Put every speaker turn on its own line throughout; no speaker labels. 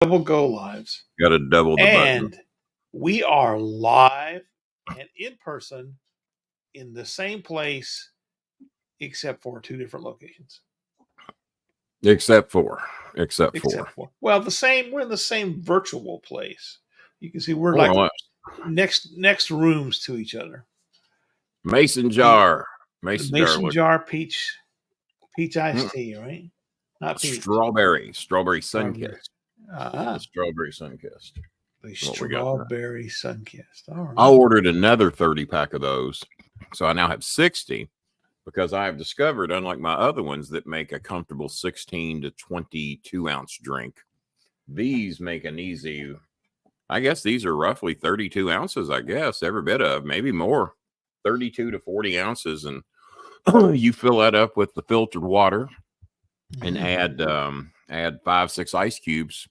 double go lives.
Got to double the
And
button.
we are live and in person in the same place, except for 2 different locations.
Except for.
Well, we're in the same virtual place. You can see we're
More or
like
less.
next rooms to each other.
Mason jar.
Mason jar peach iced tea, right? Not peach.
Strawberry sun-kissed.
The
strawberry sun-kissed.
The strawberry sun-kissed. All right.
I ordered another 30-pack of those. So I now have 60 because I have discovered, unlike my other ones that make a comfortable 16 to 22 ounce drink, these make an easy, I guess these are roughly 32 ounces, I guess, every bit of, maybe more, 32 to 40 ounces. And you fill that up with the filtered water and add 5-6 ice cubes.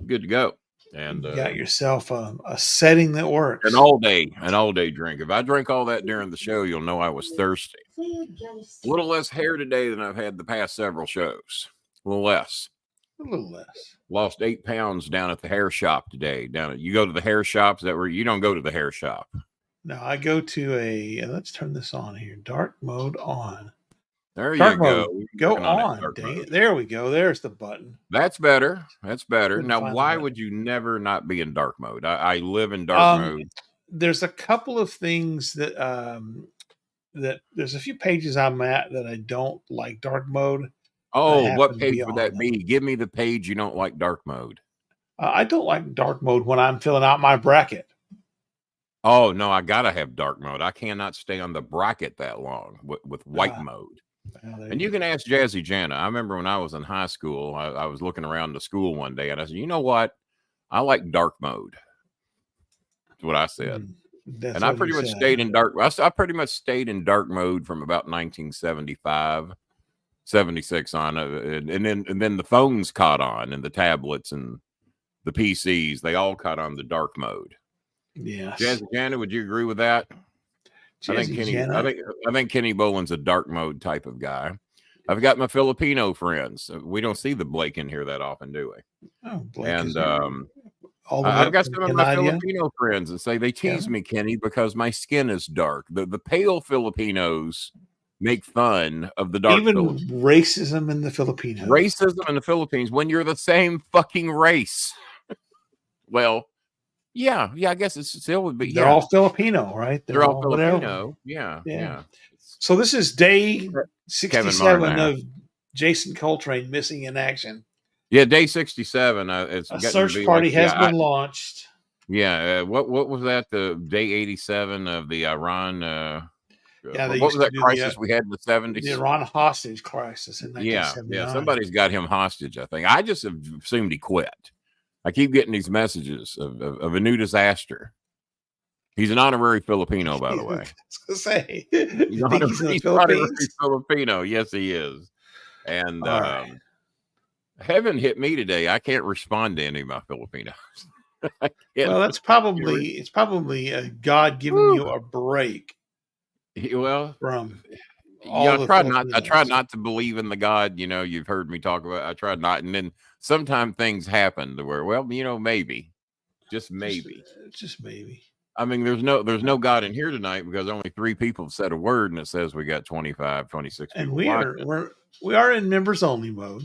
Good to go. And
you got yourself a setting that works.
An all day drink. If I drink all that during the show, you'll know I was thirsty. A little less hair today than I've had the past several shows. A little less. Lost 8 pounds down at the hair shop today. You go to the hair shop? Is that where you don't go to the hair shop?
No, I go to let's turn this on here. Dark mode on.
There you go.
Go on. Dang it. There we go. There's the button.
That's better. Now, why would you never not be in dark mode? I live in dark mode.
There's a couple of things that that there's a few pages I'm at that I don't like dark mode.
Oh, what page would that be? Give me the page you don't like dark mode.
I don't like dark mode when I'm filling out my bracket.
Oh, no, I got to have dark mode. I cannot stay on the bracket that long with white mode. And you can ask Jazzy Jana. I remember when I was in high school, I was looking around the school one day and I said, you know what? I like dark mode. That's what I said. And I pretty much stayed in dark. I pretty much stayed in dark mode from about 1975, 76 on. And then the phones caught on, and the tablets and the PCs, they all caught on the dark mode.
Yes.
Jazzy Jana, would you agree with that? I think Kenny Bolin's a dark mode type of guy. I've got my Filipino friends. We don't see the Blake in here that often, do we?
Oh, Blake.
And I've got some of my Filipino friends that say they tease me, Kenny, because my skin is dark. The pale Filipinos make fun of the dark.
Even racism in the Filipinos.
Racism in the Philippines when you're the same fucking race. Well. Yeah, I guess it still would be.
They're all Filipino, right?
They're all Filipino. Yeah.
So this is day 67 of Jason Coltrane missing in action.
Yeah, day 67. It's
a search party has been launched.
Yeah. What was that? The day 87 of the Iran.
What
was that crisis we had in the 70s?
The Iran hostage crisis in 1979.
Yeah. Somebody's got him hostage. I think. I just assumed he quit. I keep getting these messages of a new disaster. He's an honorary Filipino, by the way.
I was going to say.
He's an honorary Filipino. Yes, he is. And heaven hit me today. I can't respond to any of my Filipinos.
Well, it's probably God giving you a break. From
I try not to believe in the God, you've heard me talk about. I try not, and then sometimes things happen to where, maybe, just maybe. I mean, there's no God in here tonight because only 3 people have said a word, and it says we got 25, 26
and
people.
we are in members only mode.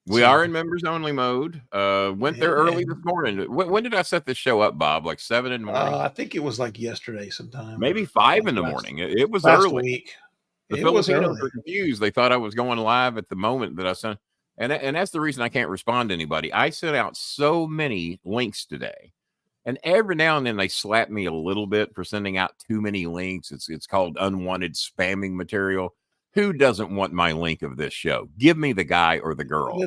We are in members only mode. Went there early this morning. When did I set this show up, Bob? Like 7 in the morning?
I think it was like yesterday sometime.
Maybe 5 in the morning. It was
last
early.
Week.
The Filipinos were confused. They thought I was going live at the moment that I sent. And that's the reason I can't respond to anybody. I sent out so many links today. And every now and then they slap me a little bit for sending out too many links. It's called unwanted spamming material. Who doesn't want my link of this show? Give me the guy or the girl.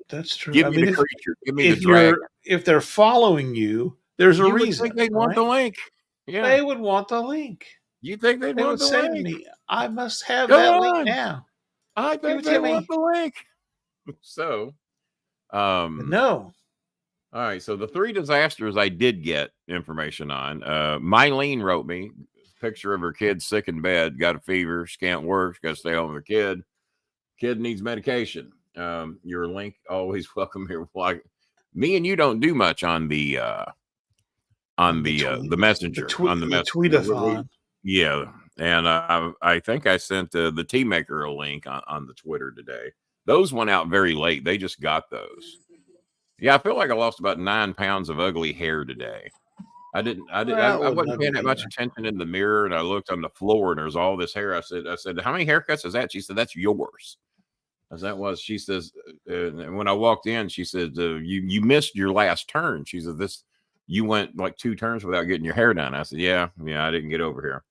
That's true.
Give me the creature. Give me the dragon.
If they're following you, there's a reason.
Think they'd want the link. Yeah,
they would want the link.
You think they'd want the link?
To me, I must have that link now.
I think they want the link. So,
no.
All right. So the 3 disasters I did get information on. Mylene wrote me a picture of her kid sick in bed, got a fever, she can't work, got to stay home with her kid. Kid needs medication. Your link always welcome here. Me and you don't do much on the messenger, on the messenger.
Tweetathon.
Yeah, and I think I sent the StarMaker a link on the Twitter today. Those went out very late. They just got those. Yeah, I feel like I lost about 9 pounds of ugly hair today. I wasn't paying that much attention in the mirror, and I looked on the floor, and there's all this hair. I said, how many haircuts is that? She said, that's yours. As that was, she says, and when I walked in, she said, you missed your last turn. She said, you went like 2 turns without getting your hair done. I said, yeah, I didn't get over here.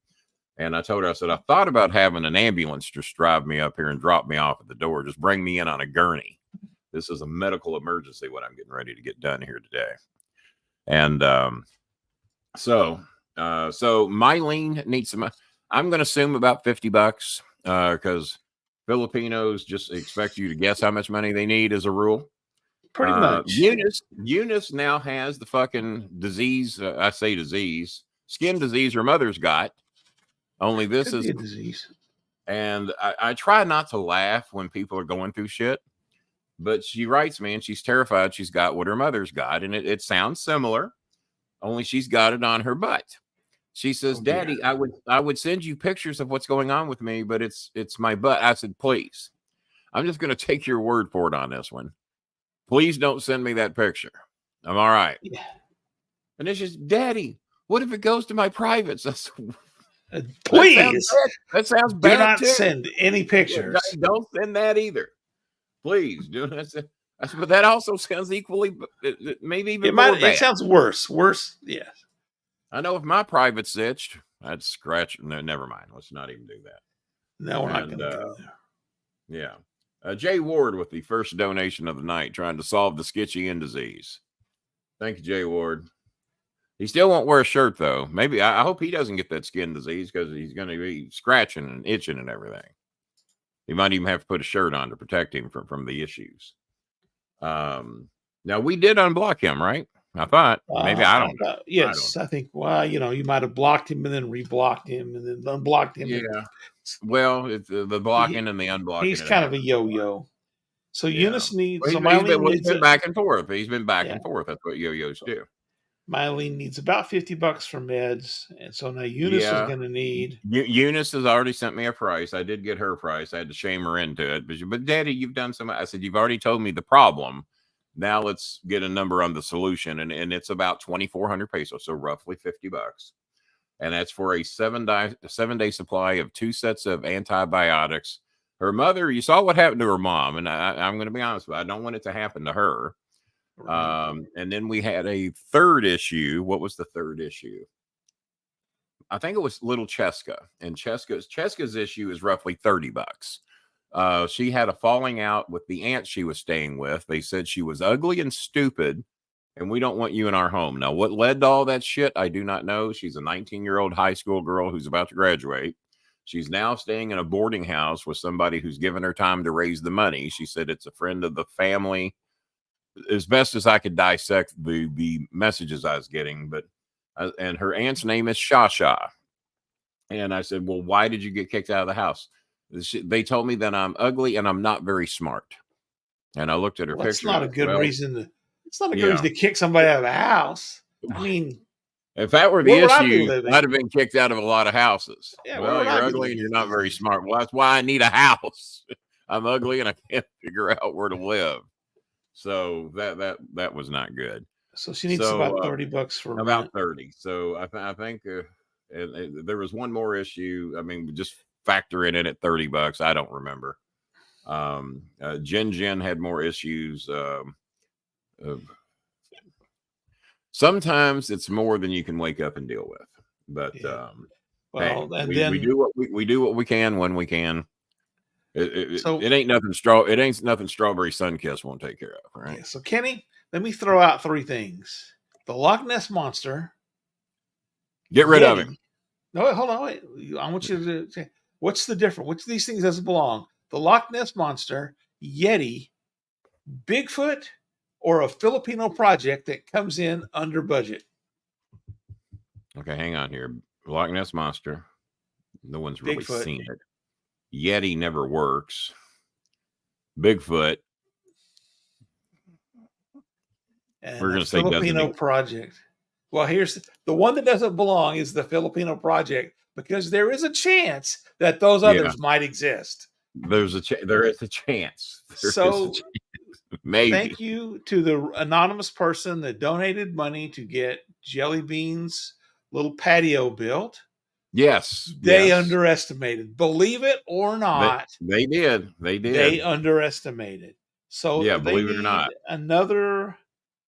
And I told her, I said, I thought about having an ambulance just drive me up here and drop me off at the door. Just bring me in on a gurney. This is a medical emergency, what I'm getting ready to get done here today. And so Mylene needs some, I'm going to assume about $50 because Filipinos just expect you to guess how much money they need as a rule.
Pretty much.
Eunice now has the fucking disease. I say disease, skin disease her mother's got. Only this is
a disease.
And I try not to laugh when people are going through shit, but she writes me and she's terrified she's got what her mother's got. And it sounds similar, only she's got it on her butt. She says, Daddy, I would send you pictures of what's going on with me, but it's my butt. I said, please, I'm just going to take your word for it on this one. Please don't send me that picture. I'm all right. Yeah. And then she's, Daddy, what if it goes to my privates? I said,
please.
That sounds bad.
Do not send any pictures.
Don't send that either. Please do not send. But that also sounds equally, maybe even more bad.
It sounds worse. Worse, yes.
I know if my private's itched, I'd scratch. No, never mind. Let's not even do that.
No, we're not going to do that.
Yeah. Jay Ward with the first donation of the night, trying to solve the skitchy end disease. Thank you, Jay Ward. He still won't wear a shirt, though. Maybe I hope he doesn't get that skin disease because he's going to be scratching and itching and everything. He might even have to put a shirt on to protect him from the issues. Now, we did unblock him, right? I thought. Maybe I don't know.
Yes, I think, well, you might have blocked him and then reblocked him and then unblocked him.
Yeah. Well, it's the blocking and the unblocking.
He's kind of a yo-yo. So Eunice needs...
Well, he's been back and forth. He's been back and forth. That's what yo-yos do.
Mylene needs about $50 for meds, and so now Eunice is going to need.
Eunice has already sent me a price. I did get her price. I had to shame her into it, but Daddy, you've done so much. I said, you've already told me the problem. Now let's get a number on the solution, and it's about 2,400 pesos, so roughly $50, and that's for a 7-day supply of 2 sets of antibiotics. Her mother, you saw what happened to her mom, and I'm going to be honest with you, I don't want it to happen to her. And then we had a third issue. What was the third issue? I think it was little Cheska, and Cheska's issue is roughly $30. She had a falling out with the aunt she was staying with. They said she was ugly and stupid, and we don't want you in our home. Now, what led to all that shit, I do not know. She's a 19-year-old high school girl who's about to graduate. She's now staying in a boarding house with somebody who's given her time to raise the money. She said it's a friend of the family. As best as I could dissect the messages I was getting, but and her aunt's name is Shasha. And I said, well, why did you get kicked out of the house? They told me that I'm ugly and I'm not very smart. And I looked at her picture.
It's not a good reason. It's not a good reason to kick somebody out of the house. I mean,
if that were the issue, I'd have been kicked out of a lot of houses. Yeah, well, you're ugly and you're not very smart. Well, that's why I need a house. I'm ugly and I can't figure out where to live. So that was not good.
So she needs about $30 for
about 30. So I think there was one more issue. I mean, just factor it in at $30. I don't remember. Jen had more issues. Sometimes it's more than you can wake up and deal with. But we do what we can when we can. It ain't nothing strawberry Sunkiss won't take care of, right?
Yeah, so Kenny, let me throw out 3 things: the Loch Ness monster.
Get rid of him.
No, wait, hold on, wait. I want you to say what's the difference. Which of these things doesn't belong? The Loch Ness monster, Yeti, Bigfoot, or a Filipino project that comes in under budget.
Okay, hang on here. Loch Ness monster. No one's really seen it. Yeti never works. Bigfoot.
And
We're
the
going to say
Filipino
doesn't.
project. Well, here's the one that doesn't belong is the Filipino project, because there is a chance that those others might exist.
There is a chance.
So
Maybe.
thank you to the anonymous person that donated money to get Jelly Bean's little patio built.
Yes.
They underestimated. Believe it or not.
They did. They did.
They underestimated. So
yeah,
they
believe it or
need
not.
another.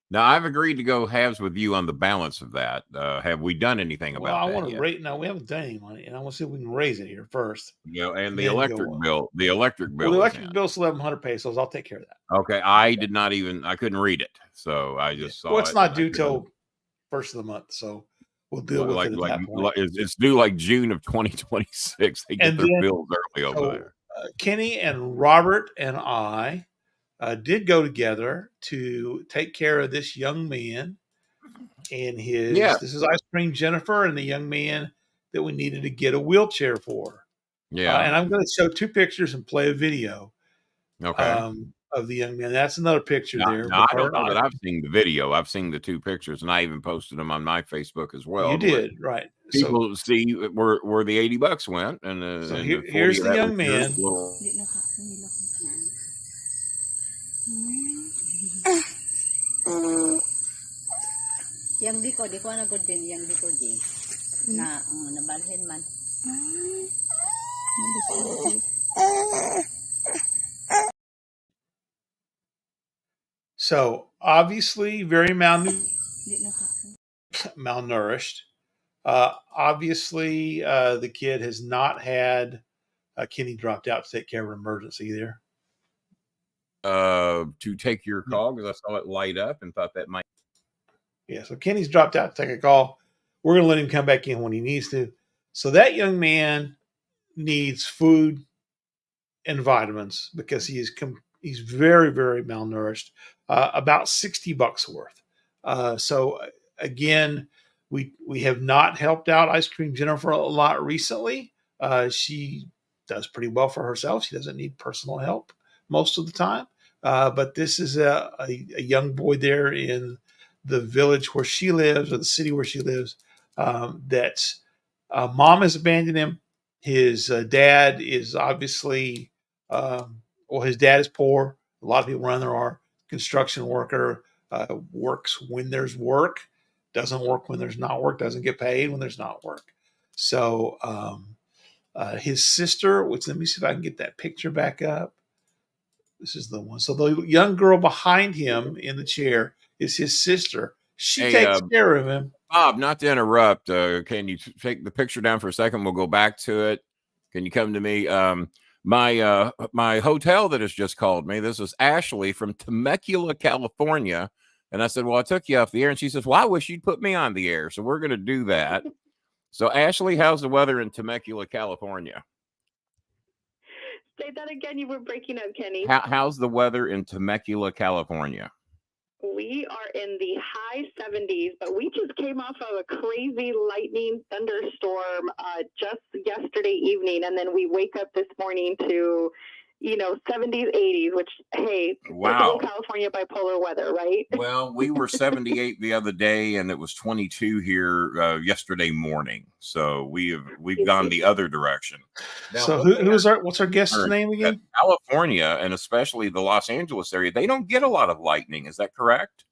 Now, I've agreed to go halves with you on the balance of that. Have we done anything about that?
I want to rate. No, we haven't done any money, and I want to see if we can raise it here first.
And the electric bill. The electric bill.
Well, the electric bill's 1,100 pesos. I'll take care of that.
Okay, I did not even. I couldn't read it, so I just saw.
Well, it's not due till first of the month, so we'll deal with it at that point.
It's due like June of 2026. They get their bills early over there.
Kenny and Robert and I did go together to take care of this young man and his. Yeah. This is Ice Cream Jennifer and the young man that we needed to get a wheelchair for.
Yeah,
and I'm going to show 2 pictures and play a video.
Okay.
Of the young man. That's another picture there.
I don't know that I've seen the video. I've seen the 2 pictures, and I even posted them on my Facebook as well.
You did, right?
People see where the $80 went, and
so here's the young man.
Yang di ko na good din yang di ko din na nabalhin man.
So obviously very malnourished. Obviously the kid has not had Kenny dropped out to take care of an emergency there.
To take your call, because I saw it light up and thought that might.
Yeah, so Kenny's dropped out to take a call. We're going to let him come back in when he needs to. So that young man needs food and vitamins because he's very, very malnourished. About $60 worth. So again, we have not helped out Ice Cream Jennifer a lot recently. She does pretty well for herself. She doesn't need personal help most of the time. But this is a young boy there in the village where she lives, or the city where she lives, that mom has abandoned him. His dad is obviously, his dad is poor. A lot of people around there are. Construction worker, works when there's work, doesn't work when there's not work, doesn't get paid when there's not work. So his sister, which let me see if I can get that picture back up. This is the one. So the young girl behind him in the chair is his sister. She takes care of him.
Bob, not to interrupt, can you take the picture down for a second? We'll go back to it. Can you come to me? My hotel that has just called me. This is Ashley from Temecula, California. And I said, well, I took you off the air. And she says, well, I wish you'd put me on the air. So we're going to do that. So Ashley, how's the weather in Temecula, California?
Say that again. You were breaking up, Kenny.
How's the weather in Temecula, California?
We are in the high 70s, but we just came off of a crazy lightning thunderstorm just yesterday evening. And then we wake up this morning to, 70s, 80s, which, hey,
wow,
California bipolar weather, right?
Well, we were 78 the other day, and it was 22 here yesterday morning. So we've gone the other direction.
Now, so what's our guest's name again?
California, and especially the Los Angeles area, they don't get a lot of lightning. Is that correct?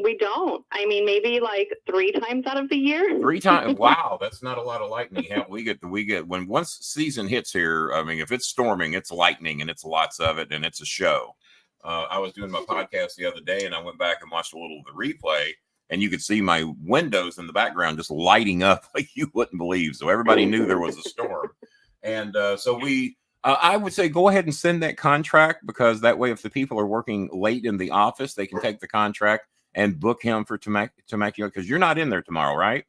We don't. I mean, maybe like 3 times out of the year.
3 times. Wow, that's not a lot of lightning. We get when once season hits here. I mean, if it's storming, it's lightning, and it's lots of it, and it's a show. I was doing my podcast the other day, and I went back and watched a little of the replay, and you could see my windows in the background just lighting up like you wouldn't believe. So everybody knew there was a storm, and so we. I would say go ahead and send that contract, because that way, if the people are working late in the office, they can take the contract and book him for Temecula, because you're not in there tomorrow, right?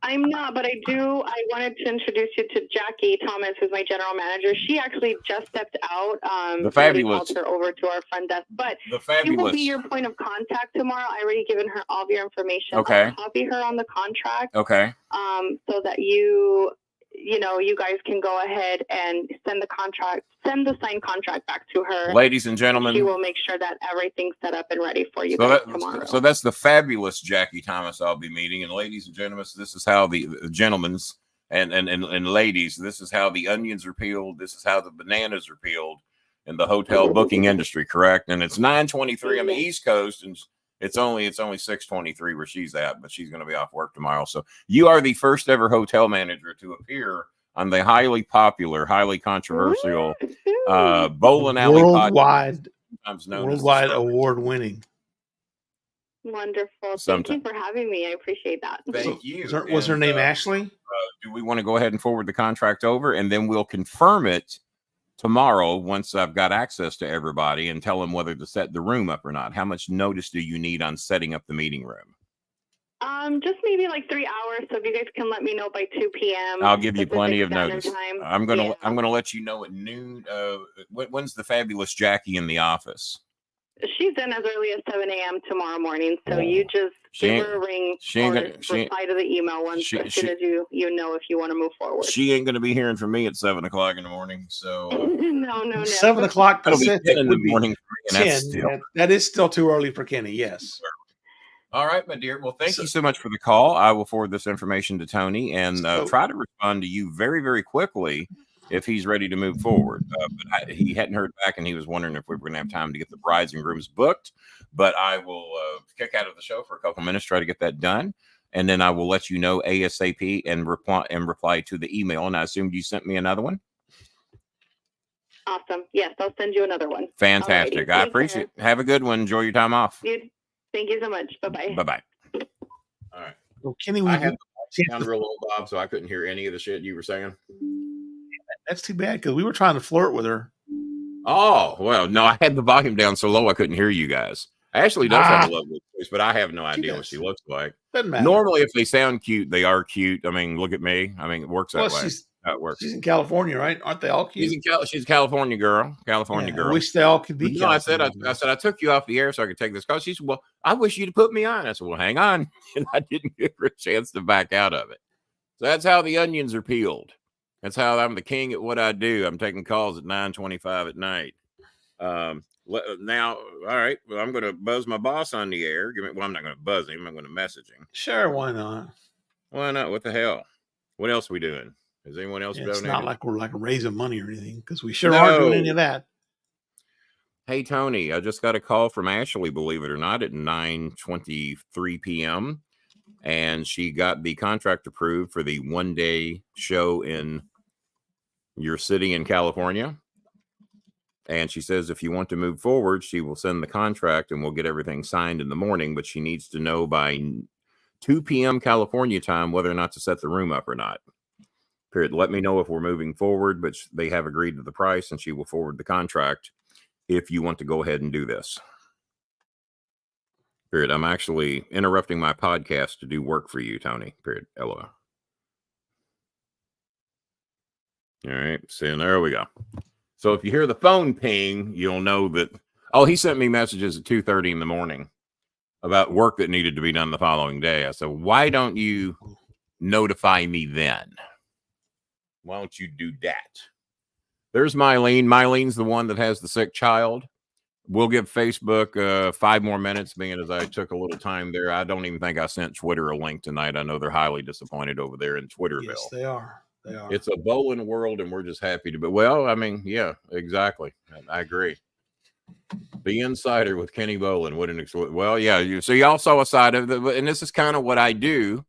I'm not, but I wanted to introduce you to Jackie Thomas, who's my general manager. She actually just stepped out.
The fabulous.
Called her over to our front desk, but
the fabulous.
She will be your point of contact tomorrow. I already given her all of your information.
Okay.
I'll copy her on the contract.
Okay.
So that you you guys can go ahead and send the signed contract back to her.
Ladies and gentlemen,
she will make sure that everything's set up and ready for you guys tomorrow.
So that's the fabulous Jackie Thomas I'll be meeting. And ladies and gentlemen, this is how the gentlemen's and ladies, this is how the onions are peeled. This is how the bananas are peeled in the hotel booking industry, correct? And it's 9:23 on the East Coast, and it's only 6:23 where she's at, but she's going to be off work tomorrow. So you are the first ever hotel manager to appear on the highly popular, highly controversial Bolin Alley
worldwide award-winning.
Wonderful. Thank you for having me. I appreciate that.
Thank you.
Was her name Ashley?
Do we want to go ahead and forward the contract over, and then we'll confirm it tomorrow once I've got access to everybody and tell them whether to set the room up or not? How much notice do you need on setting up the meeting room?
Just maybe like 3 hours. So if you guys can let me know by 2 p.m.
I'll give you plenty of notice. I'm gonna let you know at noon. When's the fabulous Jackie in the office?
She's in as early as 7 a.m. tomorrow morning. So you just give her a ring or reply to the email as soon as you know if you want to move forward.
She ain't going to be hearing from me at 7 o'clock in the morning. So
no.
7 o'clock
that'll be 10 in the morning for me, and
that is still too early for Kenny. Yes.
All right, my dear. Well, thank you so much for the call. I will forward this information to Tony and try to respond to you very, very quickly if he's ready to move forward. But he hadn't heard back, and he was wondering if we were going to have time to get the brides and grooms booked. But I will kick out of the show for a couple minutes, try to get that done, and then I will let you know ASAP and reply to the email. And I assumed you sent me another one.
Awesome. Yes, I'll send you another one.
Fantastic. I appreciate it. Have a good one. Enjoy your time off.
Thank you so much. Bye-bye.
Bye-bye. All right.
Well, Kenny,
I had the sound real low, Bob, so I couldn't hear any of the shit you were saying.
That's too bad because we were trying to flirt with her.
Oh, well, no, I had the volume down so low I couldn't hear you guys. Ashley does have a lovely voice, but I have no idea what she looks like.
Doesn't matter.
Normally, if they sound cute, they are cute. I mean, look at me. I mean, it works that way. That works.
She's in California, right? Aren't they all cute?
She's a California girl. California girl.
I wish they all could be.
No, I said I took you off the air so I could take this call. She said, "Well, I wish you'd put me on." I said, "Well, hang on," and I didn't give her a chance to back out of it. So that's how the onions are peeled. That's how I'm the king at what I do. I'm taking calls at 9:25 at night. Now, all right. Well, I'm going to buzz my boss on the air. I'm not going to buzz him. I'm going to message him.
Sure, why not?
Why not? What the hell? What else are we doing? Is anyone else donating?
It's not like we're like raising money or anything because we sure aren't doing any of that.
Hey, Tony, I just got a call from Ashley, believe it or not, at 9:23 p.m. And she got the contract approved for the one-day show in your city in California. And she says if you want to move forward, she will send the contract and we'll get everything signed in the morning. But she needs to know by 2 p.m. California time whether or not to set the room up or not. Period. Let me know if we're moving forward, but they have agreed to the price and she will forward the contract if you want to go ahead and do this. Period. I'm actually interrupting my podcast to do work for you, Tony. Period. LOL. All right. So there we go. So if you hear the phone ping, you'll know that. Oh, he sent me messages at 2:30 in the morning about work that needed to be done the following day. I said, why don't you notify me then? Why don't you do that? There's Mylene. Mylene's the one that has the sick child. We'll give Facebook 5 more minutes, being as I took a little time there. I don't even think I sent Twitter a link tonight. I know they're highly disappointed over there in Twitterville.
Yes, they are. They are.
It's a Bolin world, and we're just happy to be. Well, I mean, yeah, exactly. I agree. The Insider with Kenny Bolin. Well, yeah. So y'all saw a side of it, and this is kind of what I do.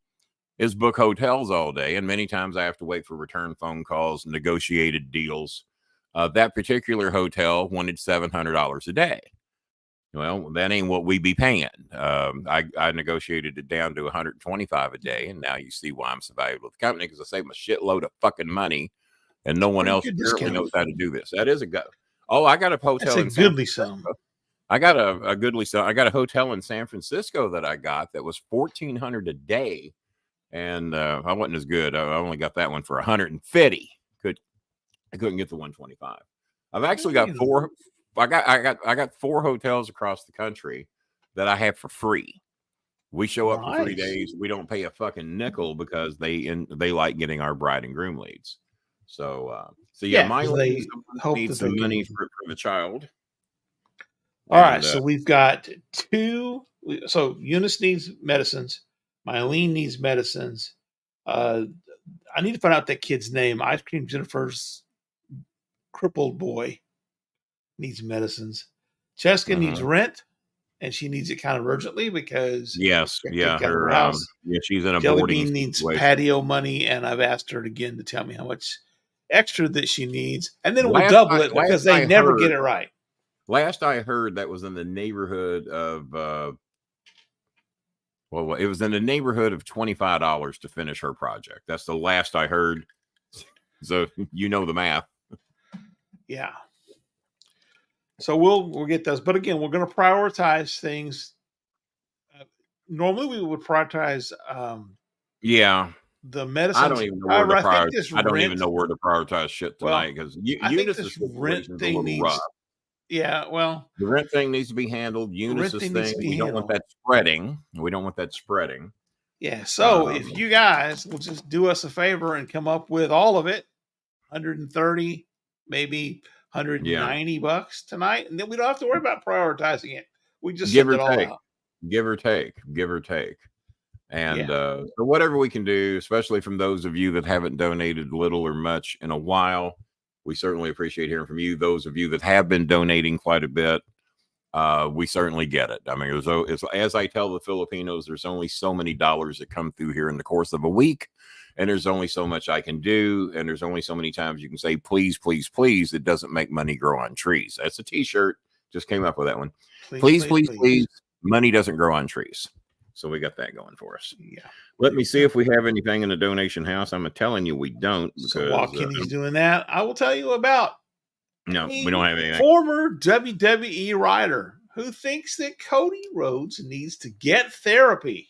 Is book hotels all day, and many times I have to wait for return phone calls, negotiated deals. That particular hotel wanted $700 a day. Well, that ain't what we be paying. I negotiated it down to $125 a day, and now you see why I'm so valuable with the company, because I save a shitload of fucking money, and no one else apparently knows how to do this. That is a go. Oh, I got a hotel.
That's a goodly sum.
I got a goodly sum. I got a hotel in San Francisco that I got that was $1,400 a day. And I wasn't as good. I only got that one for $150. I couldn't get the 125. I've actually got 4. I got 4 hotels across the country that I have for free. We show up for 3
Nice.
days. We don't pay a fucking nickel because they like getting our bride and groom leads. So,
Yeah, 'cause
Mylene
they hope
needs
that
some
they
money
can-
for the child.
All right,
And,
so we've got two. So Eunice needs medicines. Mylene needs medicines. I need to find out that kid's name. Ice Cream Jennifer's crippled boy needs medicines. Cheska needs rent, and she needs it kind of urgently because
yes,
got
yeah,
kicked out of her
her
house.
she's in a
Jelly
boarding
Bean needs
situation.
patio money, and I've asked her again to tell me how much extra that she needs, and then we'll
Last
double
I-
it
last
because they
I
never
heard-
get it right.
Last I heard, that was in the neighborhood of well, it was in the neighborhood of $25 to finish her project. That's the last I heard. So you know the math.
Yeah. So we'll get those, but again, we're going to prioritize things. Normally, we would prioritize
Yeah,
the medicines.
I don't even know where to
I think
prioritize.
this
I don't even
rent-
know where to prioritize shit
Well,
tonight because
I think
Eunice's
this rent
situation is a
thing
little
needs.
rough.
Yeah, well,
The rent thing needs to be handled. Eunice's
thing needs
thing,
to be
we don't want
handled.
that spreading. We don't want that spreading.
yeah. So if you guys will just do us a favor and come up with all of it, 130, maybe 190 bucks tonight, and then we don't have to worry about prioritizing it. We just
Give
send
or
it all
take.
out.
Give or take. And
Yeah.
so whatever we can do, especially from those of you that haven't donated little or much in a while, we certainly appreciate hearing from you. Those of you that have been donating quite a bit, we certainly get it. I mean, it's as I tell the Filipinos, there's only so many dollars that come through here in the course of a week, and there's only so much I can do, and there's only so many times you can say, please, please, please. It doesn't make money grow on trees. That's a t-shirt. Just came up with that one. Please, please, please. Money doesn't grow on trees. So we got that going for us.
Yeah.
Let me see if we have anything in the donation house. I'm telling you we don't. Because,
So while Kenny's doing that, I will tell you about
no, we don't have anything.
Former WWE writer who thinks that Cody Rhodes needs to get therapy.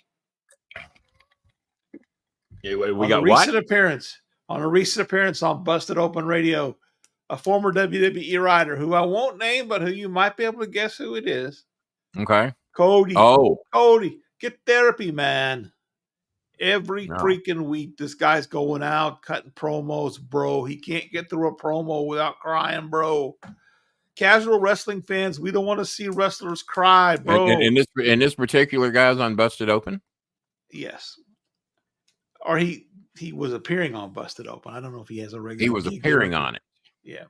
Yeah, we
on
got
a recent appearance on Busted Open Radio, a former WWE writer who I won't name, but who you might be able to guess who it is.
Okay.
Cody.
Oh,
Cody, get therapy, man. Every freaking week, this guy's going out cutting promos, bro. He can't get through a promo without crying, bro. Casual wrestling fans, we don't want to see wrestlers cry, bro.
And this particular guy's on Busted Open.
Yes, or he was appearing on Busted Open. I don't know if he has a regular.
He was appearing on it.
Yeah.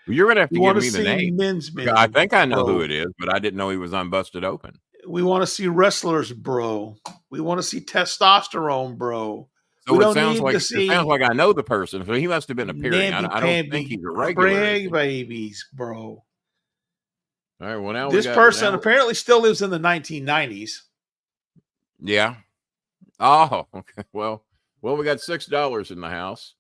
Well, you're gonna have to
We
give
want
me
to
the
see
name.
men's,
I think I know
bro.
who it is, but I didn't know he was on Busted Open.
We want to see wrestlers, bro. We want to see testosterone, bro.
So it sounds like I know the person. So he must have been appearing. I don't think he's a regular.
Craig babies, bro.
All right. Well, now
this person apparently still lives in the 1990s.
Yeah. Oh, okay. Well, we got $6 in the house.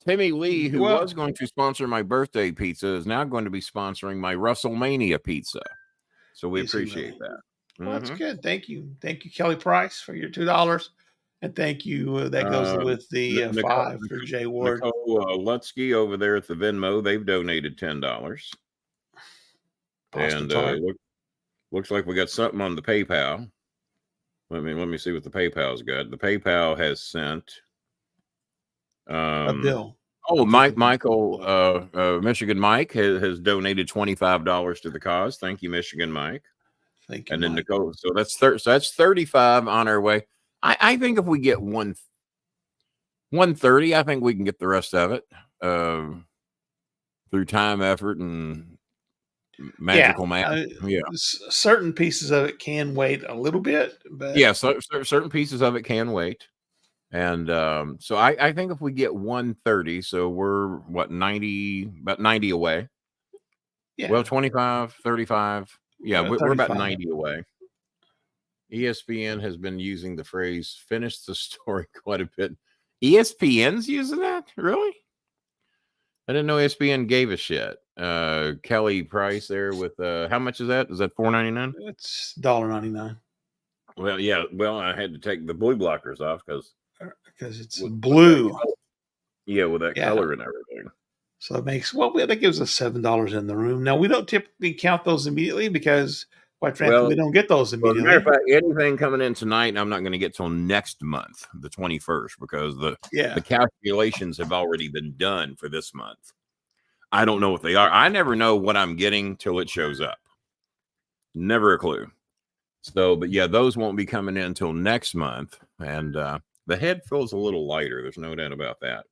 Timmy Lee, who was going to sponsor my birthday pizza, is now going to be sponsoring my WrestleMania pizza. So we appreciate that.
Well, that's good. Thank you. Thank you, Kelly Price, for your $2. And thank you. That goes with the $5 for Jay Ward.
Nicole Lutsky over there at the Venmo, they've donated $10. And looks like we got something on the PayPal. Let me see what the PayPal's got. The PayPal has sent
a bill.
Oh, Michael, Michigan Mike has donated $25 to the cause. Thank you, Michigan Mike.
Thank you.
And then
Mike.
Nicole. So that's 35 on our way. I think if we get 130, I think we can get the rest of it through time, effort, and magical math.
Certain pieces of it can wait a little bit, but
so certain pieces of it can wait. And so I think if we get 130, so we're about 90 away. Yeah. Well, 25, 35. Yeah, we're about 90 away. ESPN has been using the phrase "finish the story" quite a bit. ESPN's using that? Really? I didn't know ESPN gave a shit. Kelly Price there with how much is that? Is that $4.99?
It's $1.99.
Well, yeah. Well, I had to take the blue blockers off because
it's blue.
With that color and everything.
So it makes that gives us $7 in the room. Now we don't typically count those immediately because quite frankly, we don't get those
Well, as a
immediately.
matter of fact, anything coming in tonight, I'm not going to get till next month, the 21st, because the calculations have already been done for this month. I don't know what they are. I never know what I'm getting till it shows up. Never a clue. So, but yeah, those won't be coming in until next month. And the head feels a little lighter. There's no doubt about that.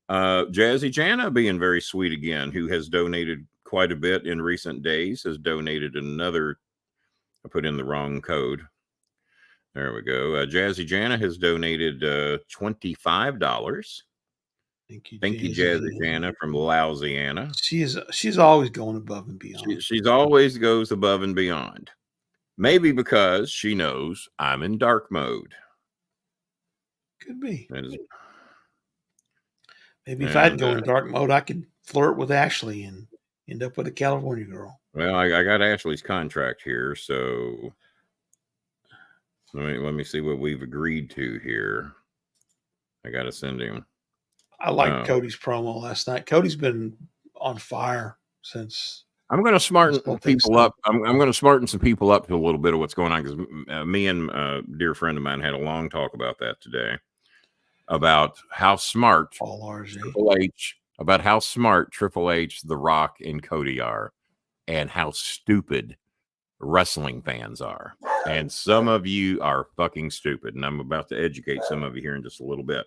Jazzy Jana being very sweet again, who has donated quite a bit in recent days, has donated another. I put in the wrong code. There we go. Jazzy Jana has donated $25. Thank you, Jazzy Jana from Louisiana.
She's always going above and beyond.
She's always goes above and beyond. Maybe because she knows I'm in dark mode.
Could be. Maybe if I'd go in dark mode, I could flirt with Ashley and end up with a California girl.
Well, I got Ashley's contract here, so let me see what we've agreed to here. I got to send him.
I liked Cody's promo last night. Cody's been on fire since.
I'm going to smarten people up. I'm going to smarten some people up to a little bit of what's going on, because me and a dear friend of mine had a long talk about that today, about how smart Triple H, The Rock, and Cody are, and how stupid wrestling fans are. And some of you are fucking stupid, and I'm about to educate some of you here in just a little bit.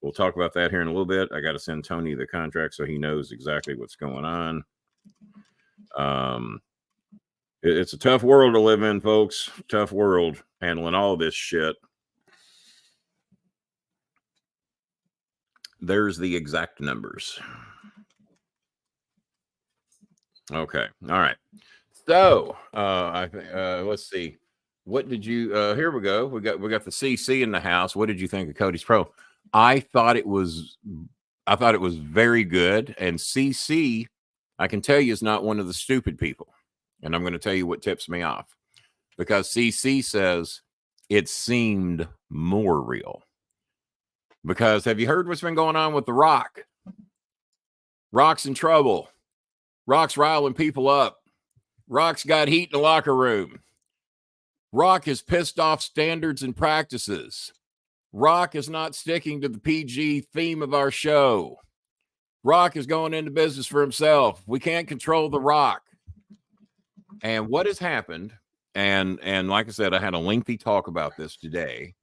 We'll talk about that here in a little bit. I got to send Tony the contract so he knows exactly what's going on. It's a tough world to live in, folks. Tough world handling all this shit. There's the exact numbers. Okay. All right. So let's see. What did you here we go. We got the CC in the house. What did you think of Cody's pro? I thought it was very good. And CC, I can tell you, is not one of the stupid people. And I'm going to tell you what tips me off. Because CC says it seemed more real. Because have you heard what's been going on with The Rock? Rock's in trouble. Rock's riling people up. Rock's got heat in the locker room. Rock has pissed off standards and practices. Rock is not sticking to the PG theme of our show. Rock is going into business for himself. We can't control The Rock. And what has happened, and like I said, I had a lengthy talk about this today,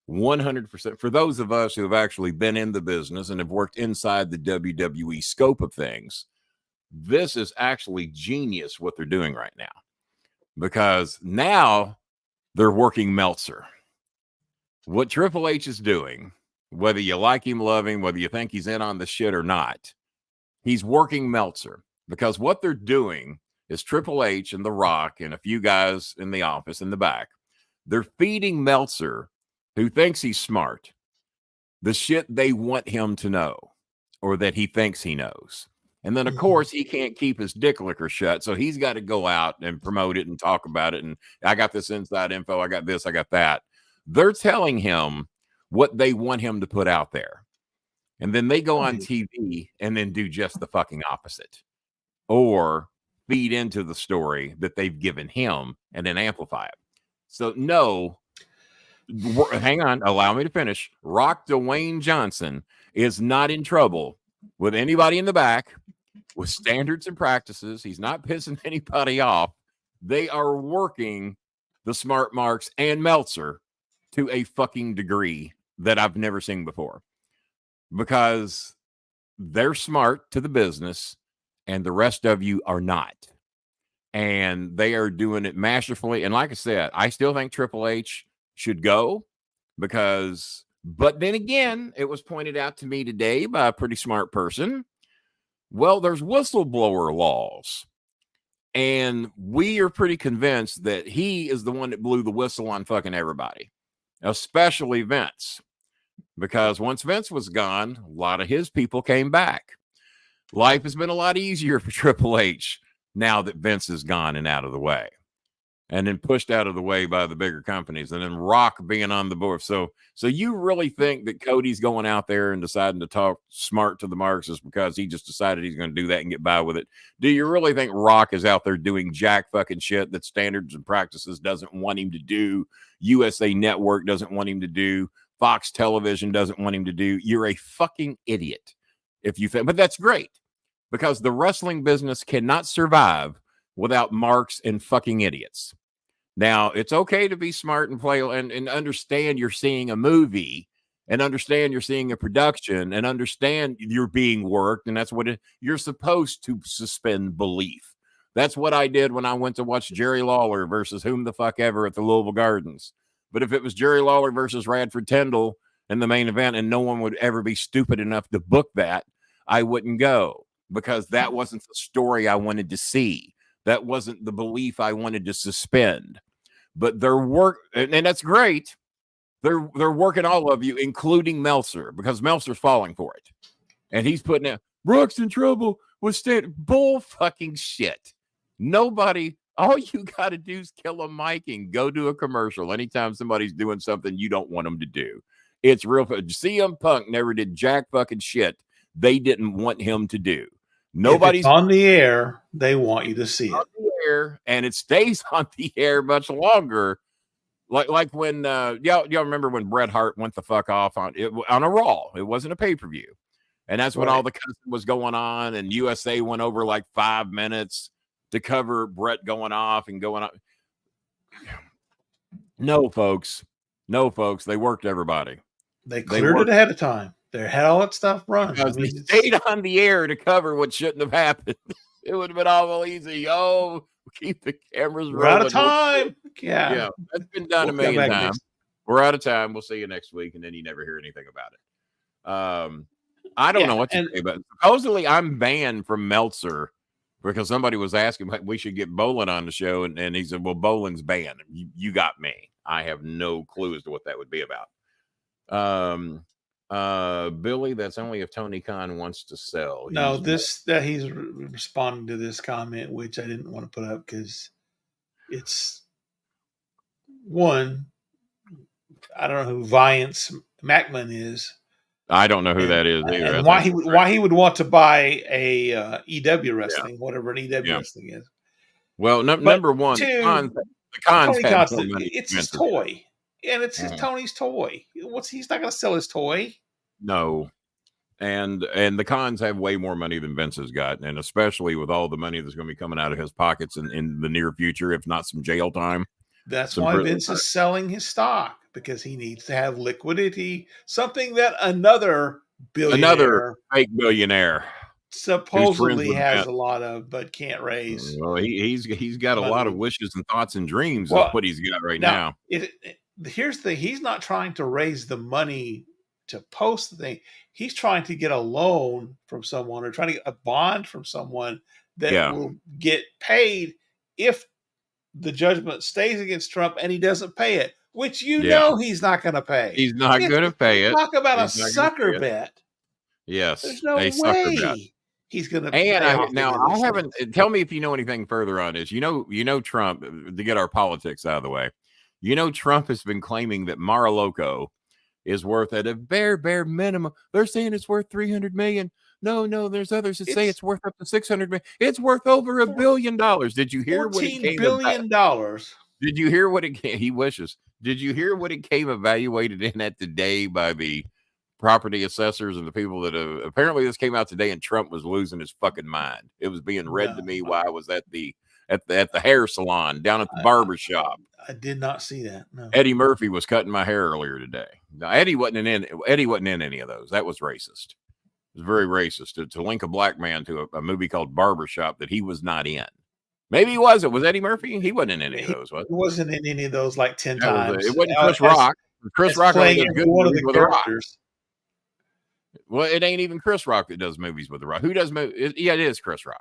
100%. For those of us who have actually been in the business and have worked inside the WWE scope of things, this is actually genius what they're doing right now. Because now they're working Meltzer. What Triple H is doing, whether you like him, love him, whether you think he's in on the shit or not, he's working Meltzer. Because what they're doing is Triple H and The Rock and a few guys in the office in the back, they're feeding Meltzer, who thinks he's smart, the shit they want him to know, or that he thinks he knows. And then, of course, he can't keep his dick licker shut, so he's got to go out and promote it and talk about it. And I got this inside info, I got this, I got that. They're telling him what they want him to put out there. And then they go on TV and then do just the fucking opposite. Or feed into the story that they've given him and then amplify it. So, no, hang on, allow me to finish. Rock Dwayne Johnson is not in trouble with anybody in the back with standards and practices. He's not pissing anybody off. They are working the smart marks and Meltzer to a fucking degree that I've never seen before, because they're smart to the business and the rest of you are not. And they are doing it masterfully. And like I said, I still think Triple H should go but then again, it was pointed out to me today by a pretty smart person. Well, there's whistleblower laws. And we are pretty convinced that he is the one that blew the whistle on fucking everybody, especially Vince. Because once Vince was gone, a lot of his people came back. Life has been a lot easier for Triple H now that Vince is gone and out of the way. and then pushed out of the way by the bigger companies, and then Rock being on the board. So you really think that Cody's going out there and deciding to talk smart to the Marxists because he just decided he's going to do that and get by with it? Do you really think Rock is out there doing jack fucking shit that Standards and Practices doesn't want him to do? USA Network doesn't want him to do. Fox Television doesn't want him to do. You're a fucking idiot if you think, but that's great because the wrestling business cannot survive without marks and fucking idiots. Now, it's okay to be smart and play and understand you're seeing a movie and understand you're seeing a production and understand you're being worked. And that's what you're supposed to suspend belief. That's what I did when I went to watch Jerry Lawler versus whom the fuck ever at the Louisville Gardens. But if it was Jerry Lawler versus Radford Tyndall in the main event and no one would ever be stupid enough to book that, I wouldn't go because that wasn't the story I wanted to see. That wasn't the belief I wanted to suspend. But they're and that's great. They're working all of you, including Meltzer, because Meltzer's falling for it. And he's putting out, Rock's in trouble with bull fucking shit. Nobody, all you got to do is kill a mic and go do a commercial anytime somebody's doing something you don't want them to do. It's real. CM Punk never did jack fucking shit they didn't want him to do. Nobody's
on the air. They want you to see it.
Air, and it stays on the air much longer. Like when y'all remember when Bret Hart went the fuck off on a Raw. It wasn't a pay-per-view. And that's when all the cussing was going on, and USA went over like 5 minutes to cover Bret going off and going on. No, folks. They worked everybody.
They cleared it ahead of time. They had all that stuff running.
Because they stayed on the air to cover what shouldn't have happened. It would have been awful easy. Oh, keep the cameras rolling.
We're out of time.
Yeah, that's been done a million times. We're out of time. We'll see you next week, and then you never hear anything about it. I don't know what to say, but supposedly I'm banned from Meltzer because somebody was asking we should get Bolin on the show, and he said, well, Bolin's banned. You got me. I have no clue as to what that would be about. Billy, that's only if Tony Khan wants to sell.
No, he's responding to this comment, which I didn't want to put up because it's one. I don't know who Viance Macklin is.
I don't know who that is either.
And why he would want to buy a EW wrestling, whatever an EW wrestling is.
Well, number one, the Khan's
it's his toy, and it's Tony's toy. He's not going to sell his toy.
No. And the Khans have way more money than Vince has got, and especially with all the money that's going to be coming out of his pockets in the near future, if not some jail time.
That's why Vince is selling his stock, because he needs to have liquidity, something that another
fake billionaire
supposedly has a lot of, but can't raise.
Well, he's got a lot of wishes and thoughts and dreams of what he's got right now.
Here's the thing: he's not trying to raise the money to post the thing. He's trying to get a loan from someone or trying to get a bond from someone that will get paid if the judgment stays against Trump and he doesn't pay it, which know he's not going to pay.
He's not going to pay it.
Talk about a sucker bet.
Yes.
There's no way he's going to pay.
And I haven't, tell me if you know anything further on this. You know Trump, to get our politics out of the way, Trump has been claiming that Mar-a-Lago is worth at a bare minimum. They're saying it's worth $300 million. No, there's others that say it's worth up to $600 million. It's worth over $1 billion. Did you hear what it came?
$14 billion.
Did you hear what it came? He wishes. Did you hear what it came evaluated in at today by the property assessors and the people that apparently this came out today, and Trump was losing his fucking mind. It was being read to me while I was at the hair salon down at the barber shop.
I did not see that. No.
Eddie Murphy was cutting my hair earlier today. Now, Eddie wasn't in any of those. That was racist. It was very racist to link a black man to a movie called Barbershop that he was not in. Maybe he wasn't. Was Eddie Murphy? He wasn't in any of those, was he?
He wasn't in any of those like 10 times.
It wasn't Chris Rock. Chris Rock
playing good one of the characters.
Well, it ain't even Chris Rock that does movies with The Rock. Who does movies? Yeah, it is Chris Rock.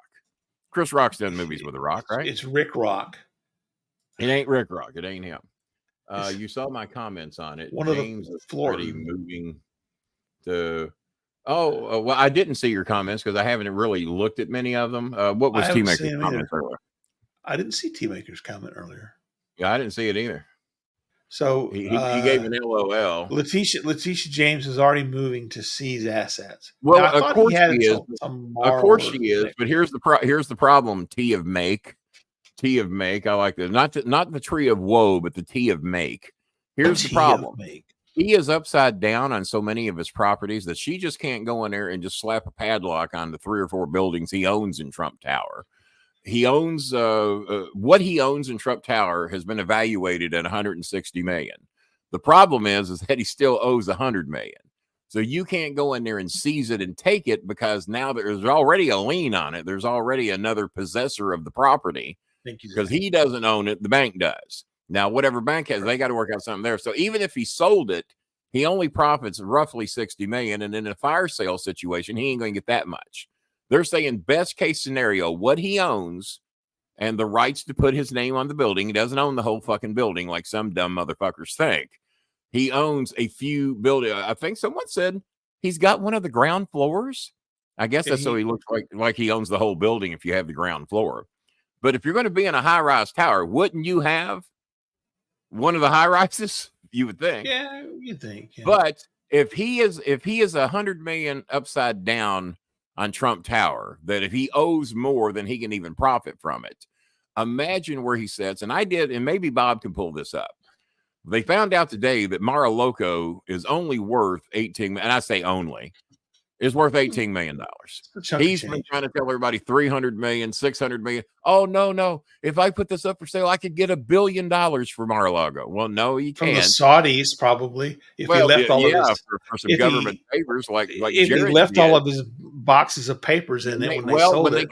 Chris Rock's done movies with The Rock, right?
It's Rick Rock.
It ain't Rick Rock. It ain't him. You saw my comments on it.
One
James
of the
is
floor
already moving to. Well, I didn't see your comments because I haven't really looked at many of them. What was T-Maker's comment earlier?
I didn't see T-Maker's comment earlier.
Yeah, I didn't see it either.
So
He gave an LOL.
Letitia James is already moving to seize assets.
Well,
Now, I
of
thought
course
he had
she is.
some
Of course she
borrowers.
is. But here's the problem. Tea of make. I like this. Not the tree of woe, but the tea of make. Here's the problem. He is upside down on so many of his properties that she just can't go in there and just slap a padlock on the 3 or 4 buildings he owns in Trump Tower. He owns what he owns in Trump Tower has been evaluated at 160 million. The problem is that he still owes 100 million. So you can't go in there and seize it and take it because now there's already a lien on it. There's already another possessor of the property because he doesn't own it. The bank does. Now, whatever bank has, they got to work out something there. So even if he sold it, he only profits roughly 60 million. And in a fire sale situation, he ain't going to get that much. They're saying best case scenario, what he owns and the rights to put his name on the building. He doesn't own the whole fucking building like some dumb motherfuckers think. He owns a few buildings. I think someone said he's got one of the ground floors. I guess that's so he looks like he owns the whole building if you have the ground floor. But if you're going to be in a high-rise tower, wouldn't you have one of the high-rises? You would think.
Yeah, you think. Yeah.
But if he is 100 million upside down on Trump Tower, that if he owes more than he can even profit from it, imagine where he sits. And I did, and maybe Bob can pull this up. They found out today that Mar-a-Lago is only worth 18, and I say only, is worth $18 million. He's been trying to tell everybody 300 million, 600 million. Oh, no. If I put this up for sale, I could get $1 billion for Mar-a-Lago. Well, no, you can't.
From the Saudis, probably. If he left all of his
for some government favors, like
if
Jared
he left
did.
all of his boxes of papers in it when they sold
when
it.
they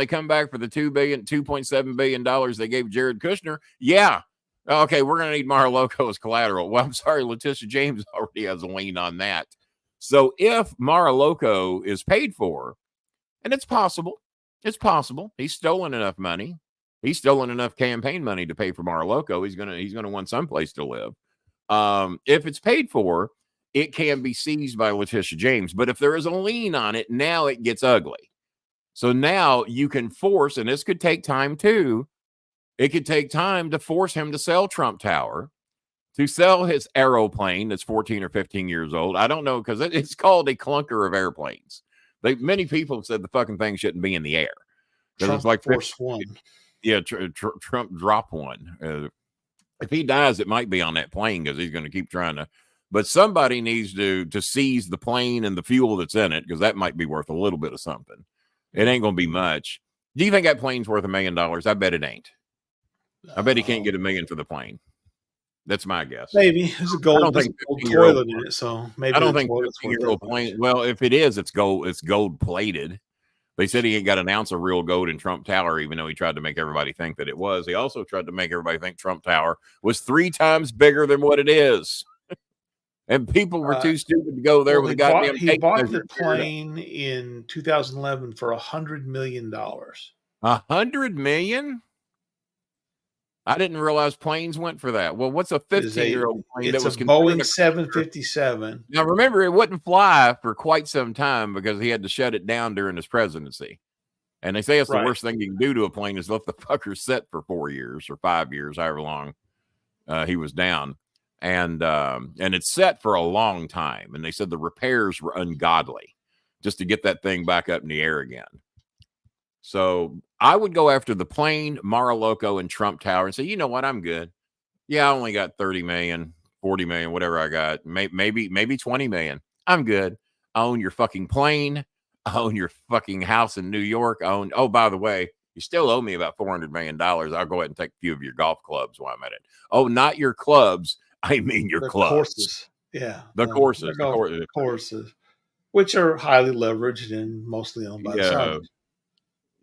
come back for the $2.7 billion they gave Jared Kushner, yeah. Okay, we're going to need Mar-a-Lago as collateral. Well, I'm sorry, Letitia James already has a lien on that. So if Mar-a-Lago is paid for, and it's possible, he's stolen enough money. He's stolen enough campaign money to pay for Mar-a-Lago. He's gonna want someplace to live. If it's paid for, it can be seized by Letitia James. But if there is a lien on it, now it gets ugly. So now you can force, and this could take time too. It could take time to force him to sell Trump Tower, to sell his aeroplane that's 14 or 15 years old. I don't know, because it's called a clunker of airplanes. Many people have said the fucking thing shouldn't be in the air.
Trump
it's like
Force One.
Yeah, Trump drop one. If he dies, it might be on that plane because he's going to keep trying to. But somebody needs to seize the plane and the fuel that's in it, because that might be worth a little bit of something. It ain't going to be much. Do you think that plane's worth $1 million? I bet it ain't. I bet he can't get $1 million for the plane. That's my guess.
Maybe there's a gold toilet in it, so maybe
I don't think 15-year-old plane. Well, if it is, it's gold. It's gold plated. They said he ain't got an ounce of real gold in Trump Tower, even though he tried to make everybody think that it was. He also tried to make everybody think Trump Tower was 3 times bigger than what it is. And people were too stupid to go there with a goddamn.
He bought the plane in 2011 for $100 million.
$100 million? I didn't realize planes went for that. Well, what's a 15-year-old plane that was
a Boeing 757?
Now, remember, it wouldn't fly for quite some time because he had to shut it down during his presidency. And they say it's the worst thing you can do to a plane is let the fucker sit for 4 years or 5 years, however long he was down. And it's set for a long time. And they said the repairs were ungodly just to get that thing back up in the air again. So I would go after the plane, Mar-a-Lago, and Trump Tower and say, you know what? I'm good. Yeah, I only got 30 million, 40 million, whatever I got. Maybe 20 million. I'm good. I own your fucking plane. I own your fucking house in New York. Oh, by the way, you still owe me about $400 million. I'll go ahead and take a few of your golf clubs while I'm at it. Oh, not your clubs. I mean your clubs.
Courses. Yeah.
The courses.
The courses, which are highly leveraged and mostly owned by the Saudis.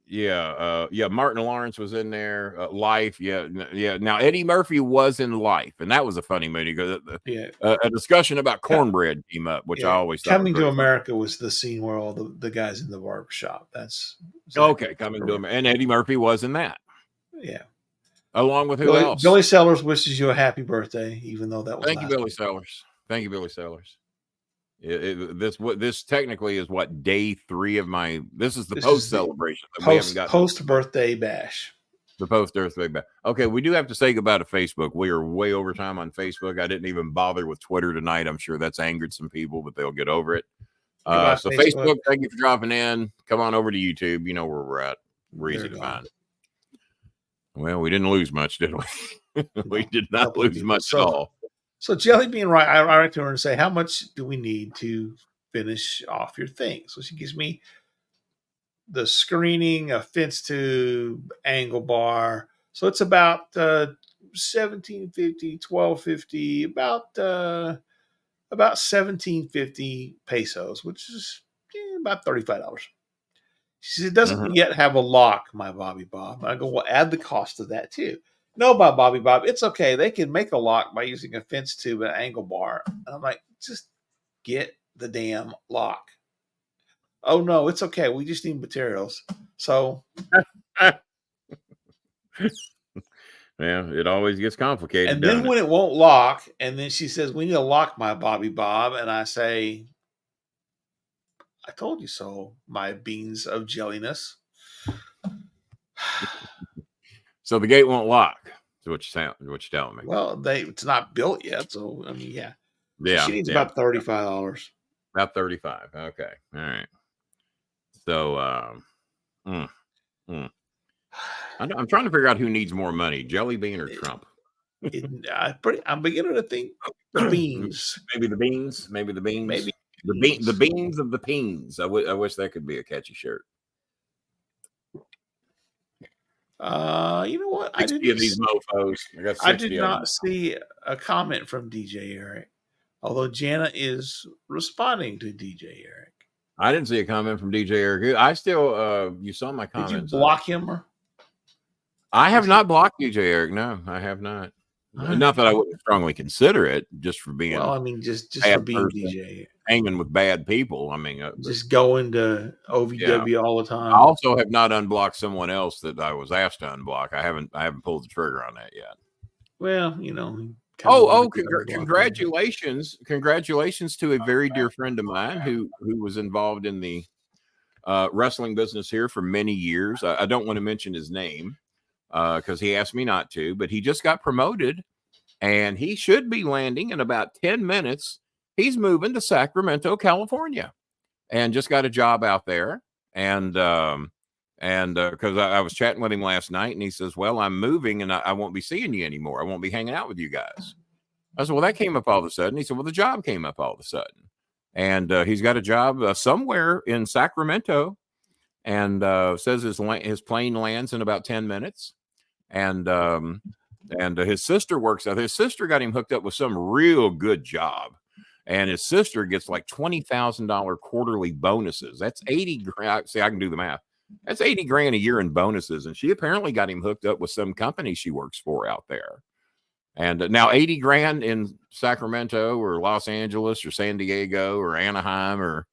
Yeah. Martin Lawrence was in there. Life. Yeah. Now Eddie Murphy was in Life, and that was a funny movie because a discussion about cornbread came up, which I always thought
Coming to America was the scene where all the guys in the barbershop. That's
okay. Coming to America, and Eddie Murphy was in that.
Yeah.
Along with who else?
Billy Sellers wishes you a happy birthday, even though that was.
Thank you, Billy Sellers. Thank you, Billy Sellers. This technically is what day 3 of my. This is the post celebration.
Post birthday bash.
The post earthquake. Okay, we do have to say goodbye to Facebook. We are way over time on Facebook. I didn't even bother with Twitter tonight. I'm sure that's angered some people, but they'll get over it. So Facebook, thank you for dropping in. Come on over to YouTube. You know where we're at. We're easy to find. Well, we didn't lose much, did we? We did not lose much at all.
So Jelly being right, I write to her and say, how much do we need to finish off your thing? So she gives me the screening, a fence tube, angle bar. So it's about $1,750, $1,250, about $1,750 pesos, which is about $35. She says, it doesn't yet have a lock, my Bobby Bob. I go, well, add the cost of that too. No, my Bobby Bob, it's okay. They can make a lock by using a fence tube and an angle bar. And I'm like, just get the damn lock. Oh, no, it's okay. We just need materials. So.
Yeah, it always gets complicated.
And then when it won't lock, and then she says, we need to lock, my Bobby Bob. And I say, I told you so, my beans of jelliness.
So the gate won't lock. So what you're telling me?
Well, it's not built yet. So, I mean, yeah.
Yeah.
She needs about $35.
About 35. Okay. All right. So, I'm trying to figure out who needs more money, Jelly Bean or Trump.
I'm beginning to think the beans.
Maybe the beans. Maybe the beans of the peens. I wish that could be a catchy shirt.
You know what?
60 of these mofos.
I did not see a comment from DJ Eric, although Jana is responding to DJ Eric.
I didn't see a comment from DJ Eric. I still, you saw my comments.
Did you block him? Or?
I have not blocked DJ Eric. No, I have not. Not that I wouldn't strongly consider it, just for being.
Well, I mean, just for being DJ,
hanging with bad people. I mean,
just going to OVW all the time.
I also have not unblocked someone else that I was asked to unblock. I haven't pulled the trigger on that yet.
Well, you know.
Congratulations to a very dear friend of mine who was involved in the wrestling business here for many years. I don't want to mention his name because he asked me not to, but he just got promoted and he should be landing in about 10 minutes. He's moving to Sacramento, California, and just got a job out there. And because I was chatting with him last night and he says, well, I'm moving and I won't be seeing you anymore. I won't be hanging out with you guys. I said, well, that came up all of a sudden. He said, well, the job came up all of a sudden. And he's got a job somewhere in Sacramento and says his plane lands in about 10 minutes. And his sister works out. His sister got him hooked up with some real good job. And his sister gets like $20,000 quarterly bonuses. That's 80 grand. See, I can do the math. That's 80 grand a year in bonuses. And she apparently got him hooked up with some company she works for out there. And now 80 grand in Sacramento or Los Angeles or San Diego or Anaheim or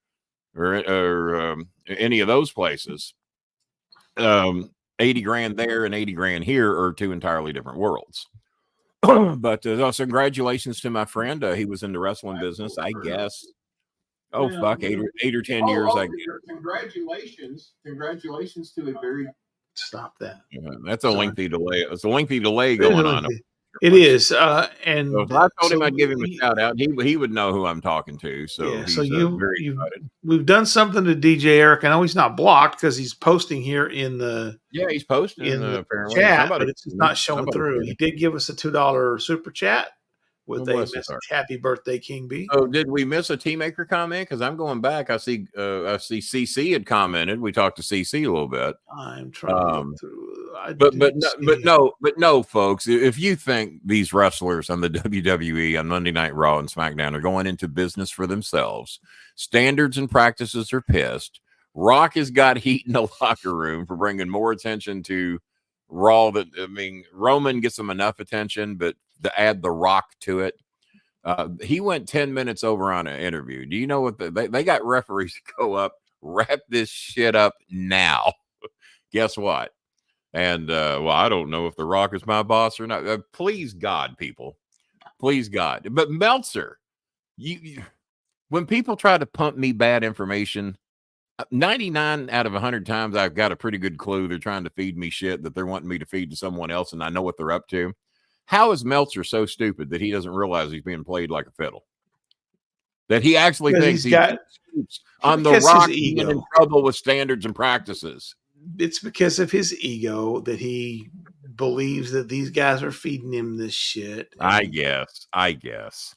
any of those places. 80 grand there and 80 grand here are two entirely different worlds. But congratulations to my friend. He was in the wrestling business, I guess. Oh, yeah, fuck, 8 or 10 years. Congratulations to a very.
Stop that.
That's a lengthy delay. It's a lengthy delay going on.
It is. And
so if I told him I'd give him a shout out, he would know who I'm talking to. So,
yeah, so we've done something to DJ Eric. I know he's not blocked because he's posting here in the.
Yeah, he's posting
in the chat, but it's not showing through. He did give us a $2 super chat with a message, happy birthday, King B.
Oh, did we miss a Teamaker comment? Because I'm going back. I see CC had commented. We talked to CC a little bit.
I'm trying to look through.
But no, folks. If you think these wrestlers on the WWE on Monday Night Raw and SmackDown are going into business for themselves, standards and practices are pissed. Rock has got heat in the locker room for bringing more attention to Raw. Roman gets them enough attention, but to add the Rock to it, he went 10 minutes over on an interview. Do you know what they got referees to go up, wrap this shit up now? Guess what? And I don't know if the Rock is my boss or not. Please God, people, please God. But Meltzer, when people try to pump me bad information, 99 out of 100 times I've got a pretty good clue they're trying to feed me shit that they're wanting me to feed to someone else, and I know what they're up to. How is Meltzer so stupid that he doesn't realize he's being played like a fiddle? That he actually thinks he's got on the rock and in trouble with standards and practices.
It's because of his ego that he believes that these guys are feeding him this shit.
I guess.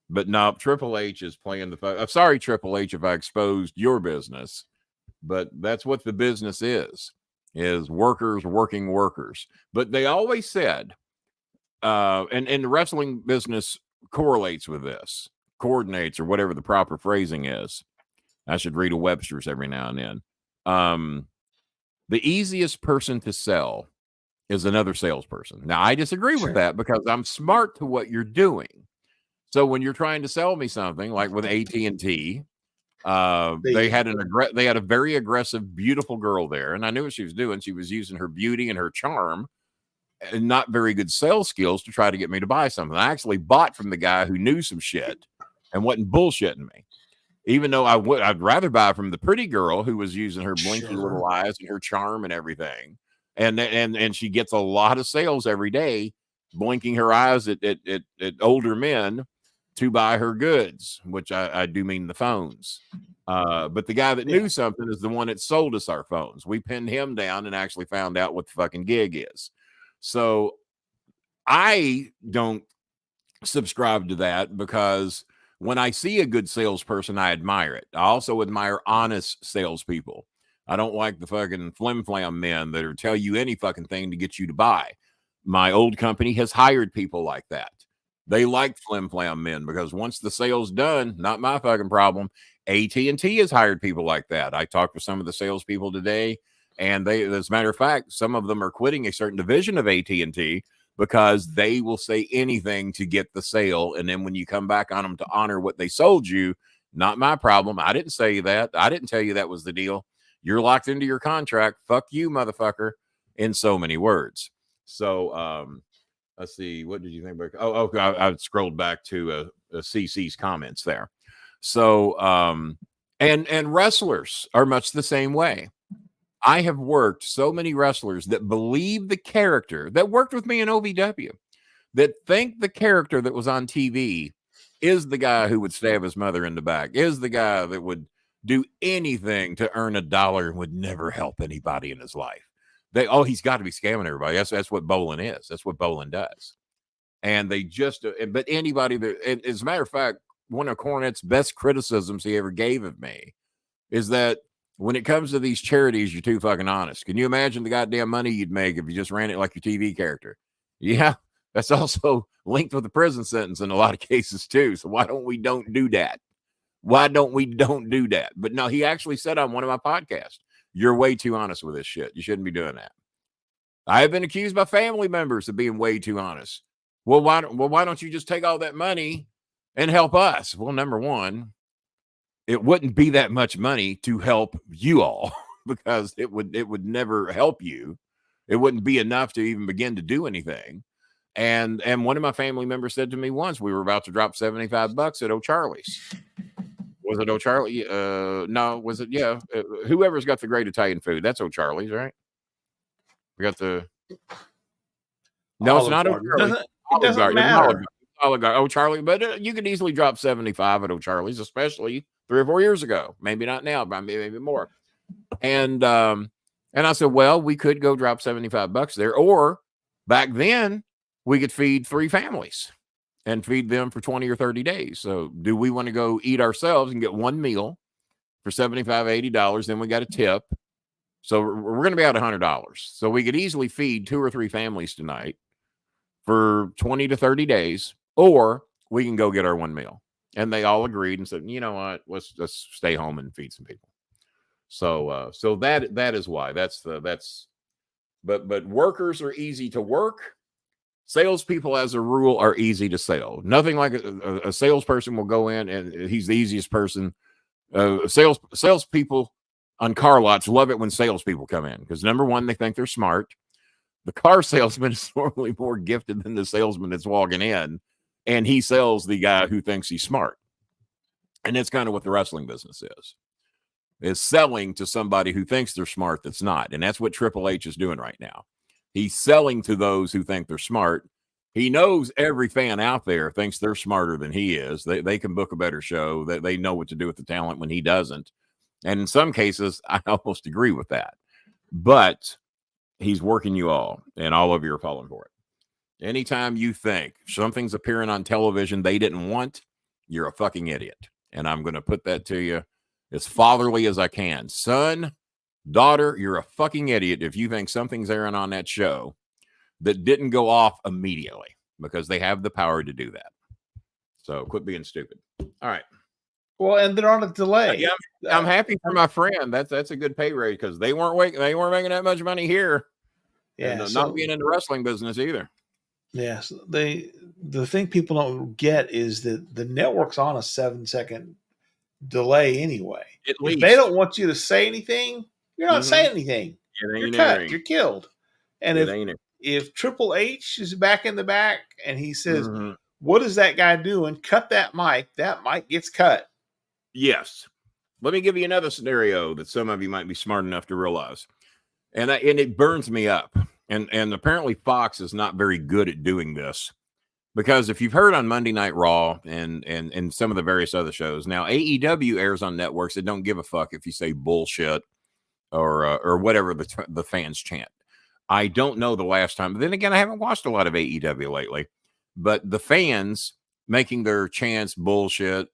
But no, Triple H is playing the. I'm sorry, Triple H, if I exposed your business, but that's what the business is workers working workers. But they always said, and the wrestling business correlates with this, coordinates, or whatever the proper phrasing is. I should read a Webster's every now and then. The easiest person to sell is another salesperson. Now, I disagree with that because I'm smart to what you're doing. So when you're trying to sell me something, like with AT&T, they had a very aggressive, beautiful girl there, and I knew what she was doing. She was using her beauty and her charm and not very good sales skills to try to get me to buy something. I actually bought from the guy who knew some shit and wasn't bullshitting me. Even though I'd rather buy from the pretty girl who was using her blinky little eyes and her charm and everything. And she gets a lot of sales every day, blinking her eyes at older men to buy her goods, which I do mean the phones. But the guy that knew something is the one that sold us our phones. We pinned him down and actually found out what the fucking gig is. So I don't subscribe to that because when I see a good salesperson, I admire it. I also admire honest salespeople. I don't like the fucking flim-flam men that tell you any fucking thing to get you to buy. My old company has hired people like that. They like flim-flam men because once the sale's done, not my fucking problem. AT&T has hired people like that. I talked with some of the salespeople today, and as a matter of fact, some of them are quitting a certain division of AT&T because they will say anything to get the sale. And then when you come back on them to honor what they sold you, not my problem. I didn't say that. I didn't tell you that was the deal. You're locked into your contract. Fuck you, motherfucker, in so many words. So let's see. What did you think about? I scrolled back to CC's comments there. So and wrestlers are much the same way. I have worked so many wrestlers that believe the character that worked with me in OVW, that think the character that was on TV is the guy who would stab his mother in the back, is the guy that would do anything to earn $1 and would never help anybody in his life. He's got to be scamming everybody. That's what Bolin is. That's what Bolin does. And they just, but anybody that, as a matter of fact, one of Cornette's best criticisms he ever gave of me is that when it comes to these charities, you're too fucking honest. Can you imagine the goddamn money you'd make if you just ran it like your TV character? Yeah, that's also linked with the prison sentence in a lot of cases too. So why don't we don't do that? Why don't we don't do that? But no, he actually said on one of my podcasts, you're way too honest with this shit. You shouldn't be doing that. I have been accused by family members of being way too honest. Well, why don't you just take all that money and help us? Well, number one, it wouldn't be that much money to help you all because it would never help you. It wouldn't be enough to even begin to do anything. And one of my family members said to me once, we were about to drop $75 at O'Charlie's. Was it O'Charlie? No, was it? Yeah. Whoever's got the great Italian food, that's O'Charlie's, right? We got the. No, it's not O'Charlie's.
It doesn't matter.
O'Charlie, but you could easily drop 75 at O'Charlie's, especially 3 or 4 years ago. Maybe not now, but maybe more. And I said, well, we could go drop $75 there, or back then we could feed 3 families and feed them for 20 or 30 days. So do we want to go eat ourselves and get one meal for $75, $80? Then we got a tip. So we're going to be out $100. So we could easily feed 2 or 3 families tonight for 20 to 30 days, or we can go get our one meal. And they all agreed and said, you know what, let's stay home and feed some people. So that is why but workers are easy to work. Salespeople, as a rule, are easy to sell. Nothing like a salesperson will go in and he's the easiest person. Salespeople on car lots love it when salespeople come in because number one, they think they're smart. The car salesman is normally more gifted than the salesman that's walking in, and he sells the guy who thinks he's smart. And that's kind of what the wrestling business is. is selling to somebody who thinks they're smart that's not. And that's what Triple H is doing right now. He's selling to those who think they're smart. He knows every fan out there thinks they're smarter than he is. They can book a better show. They know what to do with the talent when he doesn't. And in some cases, I almost agree with that. But he's working you all, and all of you are falling for it. Anytime you think something's appearing on television they didn't want, you're a fucking idiot. And I'm going to put that to you as fatherly as I can. Son, daughter, you're a fucking idiot if you think something's airing on that show that didn't go off immediately, because they have the power to do that. So quit being stupid. All right.
Well, and they're on a delay.
Yeah, I'm happy for my friend. That's a good pay rate, because they weren't making that much money here.
Yeah,
and, not being in the wrestling business either.
Yes, the thing people don't get is that the network's on a 7-second delay anyway.
At least.
If they don't want you to say anything, you're not saying anything. You're cut. You're killed. And if Triple H is back in the back and he says, "What is that guy doing? Cut that mic." That mic gets cut.
Yes. Let me give you another scenario that some of you might be smart enough to realize, and it burns me up. And apparently Fox is not very good at doing this, because if you've heard on Monday Night Raw and some of the various other shows, now AEW airs on networks that don't give a fuck if you say bullshit or whatever the fans chant. I don't know the last time. But then again, I haven't watched a lot of AEW lately, but the fans making their chants bullshit,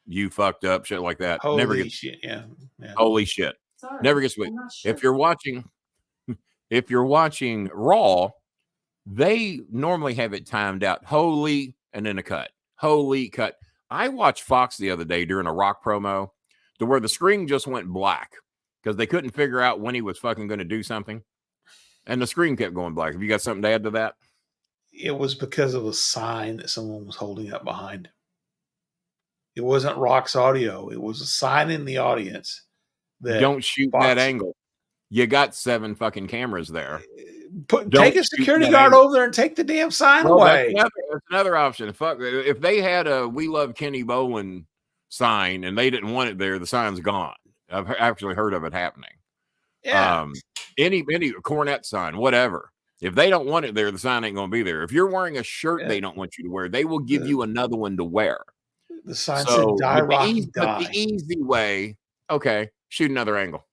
you fucked up, shit like that.
Holy
never gets
shit. Yeah.
Holy shit. Sorry, never gets sweet. Sure. If you're watching Raw, they normally have it timed out. Holy, and then a cut. Holy, cut. I watched Fox the other day during a Rock promo to where the screen just went black because they couldn't figure out when he was fucking going to do something. And the screen kept going black. Have you got something to add to that?
It was because of a sign that someone was holding up behind. It wasn't Rock's audio. It was a sign in the audience that
don't shoot Fox, that angle. You got 7 fucking cameras there.
Take a security guard over there and take the damn sign away.
That's another option. Fuck, if they had a "We Love Kenny Bolin" sign and they didn't want it there, the sign's gone. I've actually heard of it happening.
Yeah.
Any Cornette sign, whatever. If they don't want it there, the sign ain't going to be there. If you're wearing a shirt they don't want you to wear, they will give you another one to wear.
The sign said "Die Rocky Die."
The easy way, okay, shoot another angle.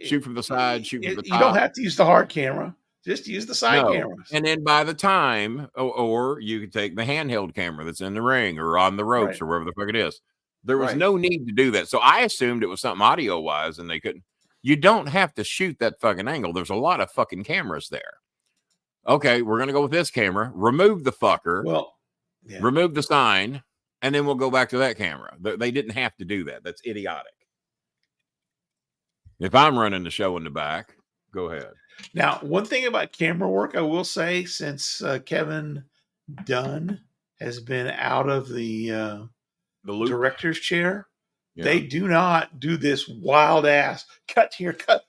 Shoot from the side, shoot from the top.
You don't have to use the hard camera. Just use the side cameras.
And then by the time, or you could take the handheld camera that's in the ring or on the ropes or wherever the fuck it is. There was no need to do that. So I assumed it was something audio-wise and they couldn't. You don't have to shoot that fucking angle. There's a lot of fucking cameras there. Okay, we're going to go with this camera. Remove the fucker.
Well,
remove the sign, and then we'll go back to that camera. They didn't have to do that. That's idiotic. If I'm running the show in the back, go ahead.
Now, one thing about camera work, I will say, since Kevin Dunn has been out of the director's chair, they do not do this wild ass cut here, cut.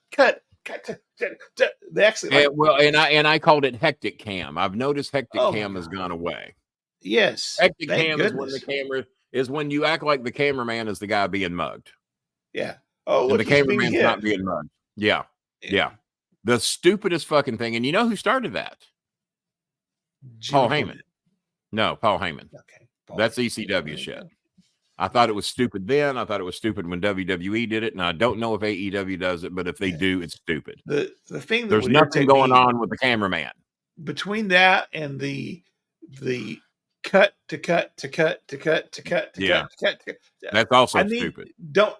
They actually
and I called it hectic cam. I've noticed hectic cam has gone away.
Yes,
hectic cam is when the camera is when you act like the cameraman is the guy being mugged.
Yeah.
Oh, and the cameraman's not being mugged. Yeah. The stupidest fucking thing. And you know who started that? Paul Heyman. No, Paul Heyman. Okay. That's ECW shit. I thought it was stupid then. I thought it was stupid when WWE did it. And I don't know if AEW does it, but if they do, it's stupid.
The thing that
there's nothing going on with the cameraman. Between
that and the cut to cut to cut to cut to cut to cut to cut.
That's also stupid.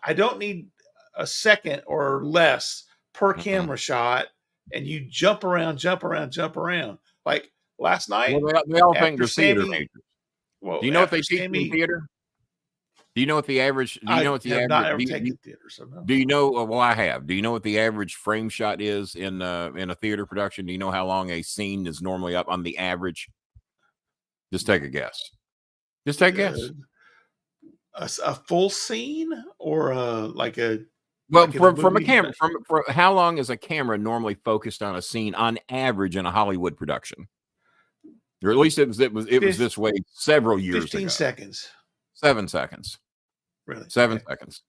I don't need a second or less per camera shot, and you jump around. Like last night,
they all think they're theater majors. Well, do you know what they teach in theater? Do you know what the average? Do you know what the average?
Not ever taken theater, so no.
Do you know? Well, I have. Do you know what the average frame shot is in a theater production? Do you know how long a scene is normally up on the average? Just take a guess. Just take a guess.
A full scene or like a.
Well, from a camera, from how long is a camera normally focused on a scene on average in a Hollywood production? Or at least it was this way several years
15
ago.
15 seconds.
7 seconds.
Really?
7 seconds.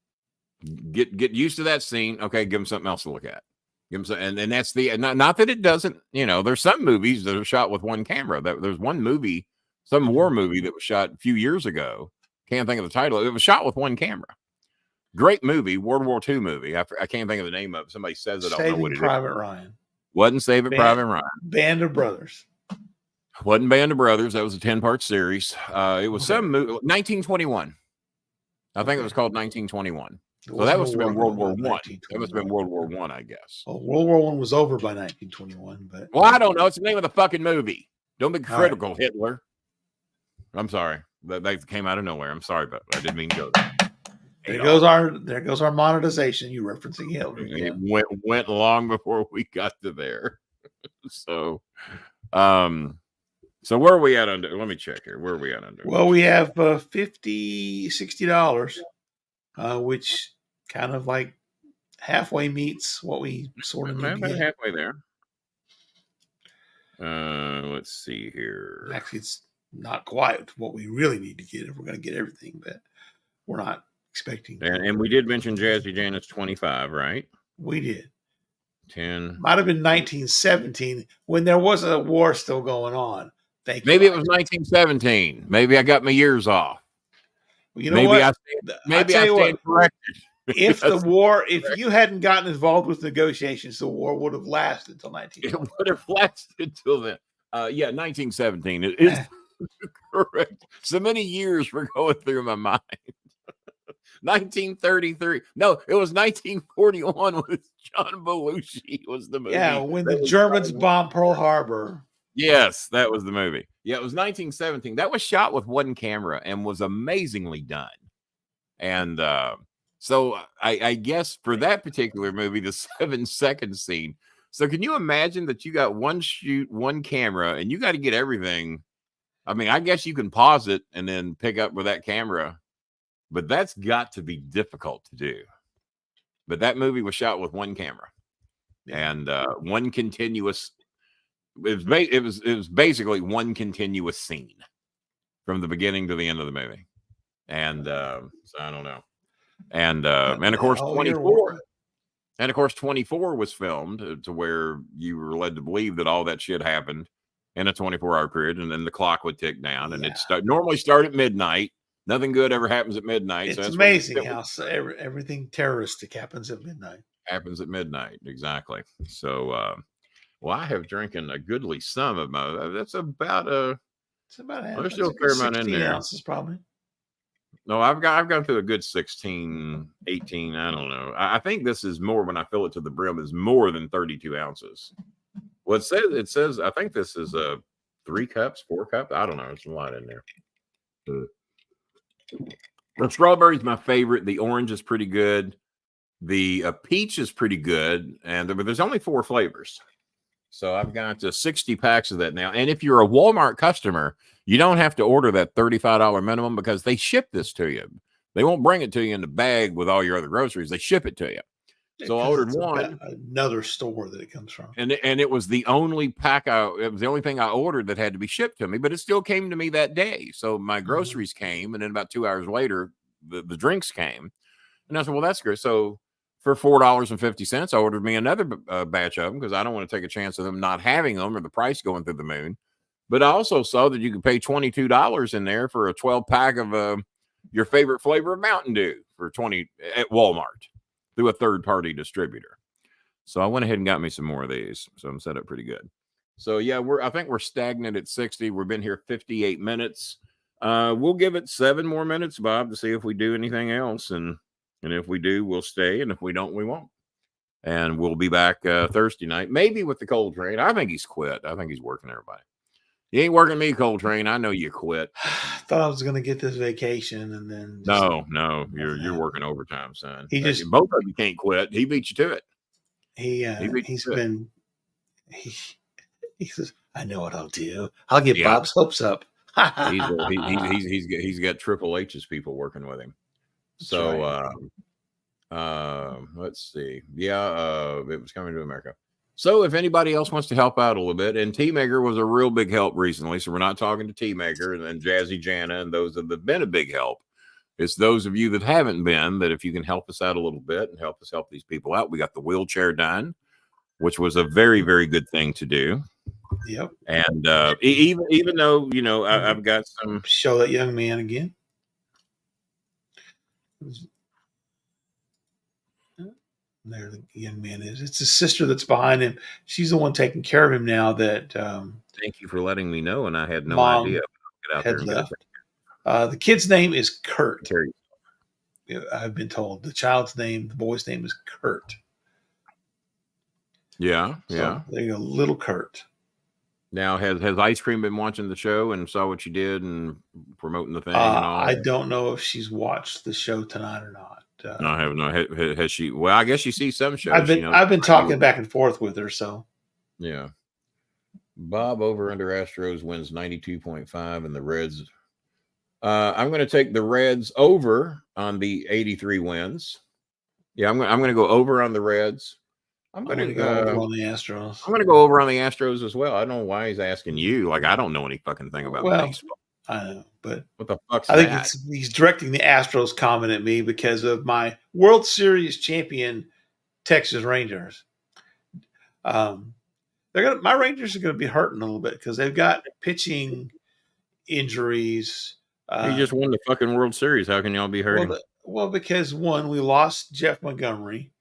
Get used to that scene. Okay, give them something else to look at. Give them some, and that's the not that it doesn't. There's some movies that are shot with one camera. There's one movie, some war movie that was shot a few years ago. Can't think of the title. It was shot with one camera. Great movie, World War II movie. I can't think of the name of it. Somebody says it. I don't know what it is.
Private Ryan.
Wasn't Saving Private Ryan.
Band of Brothers.
Wasn't Band of Brothers. That was a 10-part series. It was some movie, 1921. I think it was called 1921. So that must have been World War One. That must have been World War One, I guess.
Well, World War One was over by 1921, but
I don't know. It's the name of the fucking movie. Don't be critical, right. Hitler. I'm sorry. That came out of nowhere. I'm sorry, but I didn't mean to go there.
There goes our monetization. You referencing Hitler.
It went long before we got to there. So where are we at under? Let me check here. Where are we at under?
Well, we have $60, which kind of like halfway meets what we sort of need to get.
Halfway there. Let's see here.
Actually, it's not quite what we really need to get if we're going to get everything, but we're not expecting.
And we did mention Jazzy Janet's 25, right?
We did.
10.
Might have been 1917 when there was a war still going on.
Maybe it was 1917. Maybe I got my years off.
Well, you know what?
I stand corrected.
If you hadn't gotten involved with negotiations, the war would have lasted until 19.
It would have lasted till then. 1917. It is correct. So many years were going through my mind. 1933. No, it was 1941 with John Belushi was the movie.
Yeah, when the Germans bombed Pearl Harbor.
Yes, that was the movie. Yeah, it was 1917. That was shot with one camera and was amazingly done. And so I guess for that particular movie, the 7-second scene. So can you imagine that you got one shoot, one camera, and you got to get everything? I mean, I guess you can pause it and then pick up with that camera. But that's got to be difficult to do. But that movie was shot with one camera and one continuous. It was basically one continuous scene from the beginning to the end of the movie, and so I don't know. And of course 24. And of course 24 was filmed to where you were led to believe that all that shit happened in a 24-hour period, and then the clock would tick down, and it normally start at midnight. Nothing good ever happens at midnight.
It's amazing how everything terroristic happens at midnight.
Happens at midnight, exactly. So, I have drinking a goodly sum of my. That's about a.
It's about half.
There's still a fair amount in there.
Ounces, probably.
No, I've gone through a good 16, 18. I don't know. I think this is more when I fill it to the brim. Is more than 32 ounces. Well, it says. I think this is 3 cups, 4 cups. I don't know. There's a lot in there. The strawberry is my favorite. The orange is pretty good. The peach is pretty good, but there's only 4 flavors. So I've got 60 packs of that now. And if you're a Walmart customer, you don't have to order that $35 minimum because they ship this to you. They won't bring it to you in the bag with all your other groceries. They ship it to you. So I ordered one.
Another store that it comes from.
And it was the only pack it was the only thing I ordered that had to be shipped to me, but it still came to me that day. So my groceries came, and then about 2 hours later, the drinks came. And I said, well, that's good. So for $4.50, I ordered me another batch of them because I don't want to take a chance of them not having them or the price going through the moon. But I also saw that you could pay $22 in there for a 12-pack of your favorite flavor of Mountain Dew for $20 at Walmart through a third-party distributor. So I went ahead and got me some more of these. So I'm set up pretty good. So yeah, I think we're stagnant at 60. We've been here 58 minutes. We'll give it 7 more minutes, Bob, to see if we do anything else. And if we do, we'll stay. And if we don't, we won't. And we'll be back Thursday night, maybe with the Cold Train. I think he's quit. I think he's working everybody. You ain't working me, Cold Train. I know you quit.
I thought I was going to get this vacation, and then
no, you're working overtime, son.
Both
of you can't quit. He beat you to it.
He says, I know what I'll do. I'll get Bob's hopes up.
he's got Triple H's people working with him. So let's see. It was Coming to America. So if anybody else wants to help out a little bit, and T-Maker was a real big help recently, so we're not talking to T-Maker and Jazzy Jana and those that have been a big help. it's those of you that haven't been, that if you can help us out a little bit and help us help these people out. We got the wheelchair done, which was a very, very good thing to do.
Yep.
And even though, you know, I've got some.
Show that young man again. There the young man is. It's his sister that's behind him. She's the one taking care of him now. That
Thank you for letting me know, and I had no
Mom
idea. Get out there and
left.
get
The kid's name is Kurt.
it.
I've been told the child's name, the boy's name is Kurt.
Yeah,
So
yeah.
there you go, little Kurt.
Now, has Ice Cream been watching the show and saw what you did and promoting the thing and all?
I don't know if she's watched the show tonight or not.
No, I have not. Has she? Well, I guess you see some shows.
I've been talking back and forth with her. So
yeah. Bob over under Astros wins 92.5 and the Reds. I'm going to take the Reds over on the 83 wins. Yeah, I'm going to go over on the Reds. I'm going to
go over on the Astros.
I'm going to go over on the Astros as well. I don't know why he's asking you. Like, I don't know any fucking thing about baseball.
I know, but
what the fuck's
I think
that?
He's directing the Astros comment at me because of my World Series champion Texas Rangers. My Rangers are going to be hurting a little bit because they've got pitching injuries.
You just won the fucking World Series. How can y'all be hurting?
Well, because one, we lost Jeff Montgomery.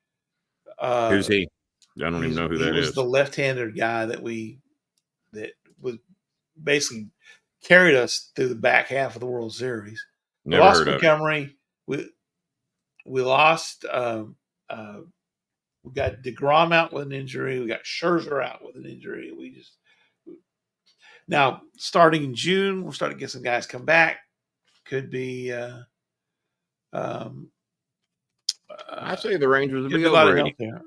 Who's he? I don't even know who that is. He was
the left-handed guy that was basically carried us through the back half of the World Series.
Never
lost
heard
Montgomery. We lost. We got DeGrom out with an injury. We got Scherzer out with an injury. Now starting in June, we'll start to get some guys come back. Could be.
I say the Rangers will be overrated.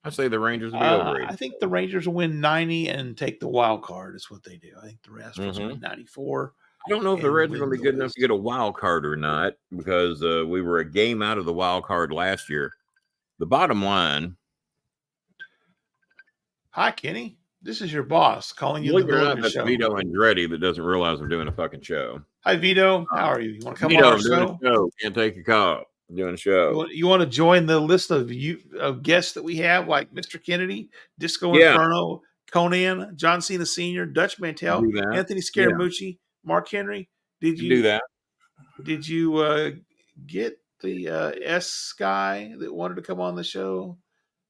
I say the Rangers will be overrated.
I think the Rangers will win 90 and take the wild card. Is what they do. I think the Astros will win 94.
I don't know if the Reds are going to be good enough to get a wild card or not because we were a game out of the wild card last year. The bottom line.
Hi, Kenny. This is your boss calling you.
Believe it or not, that's Vito Andretti that doesn't realize I'm doing a fucking show.
Hi, Vito. How are you? You want to come
Vito,
on our
show? Can't take a call. I'm doing a show.
You want to join the list of guests that we have, like Mr. Kennedy, Disco Inferno, Conan, John Cena Sr., Dutch Mantel, Anthony Scaramucci, Mark Henry. Did you
do that?
Did you get the S guy that wanted to come on the show?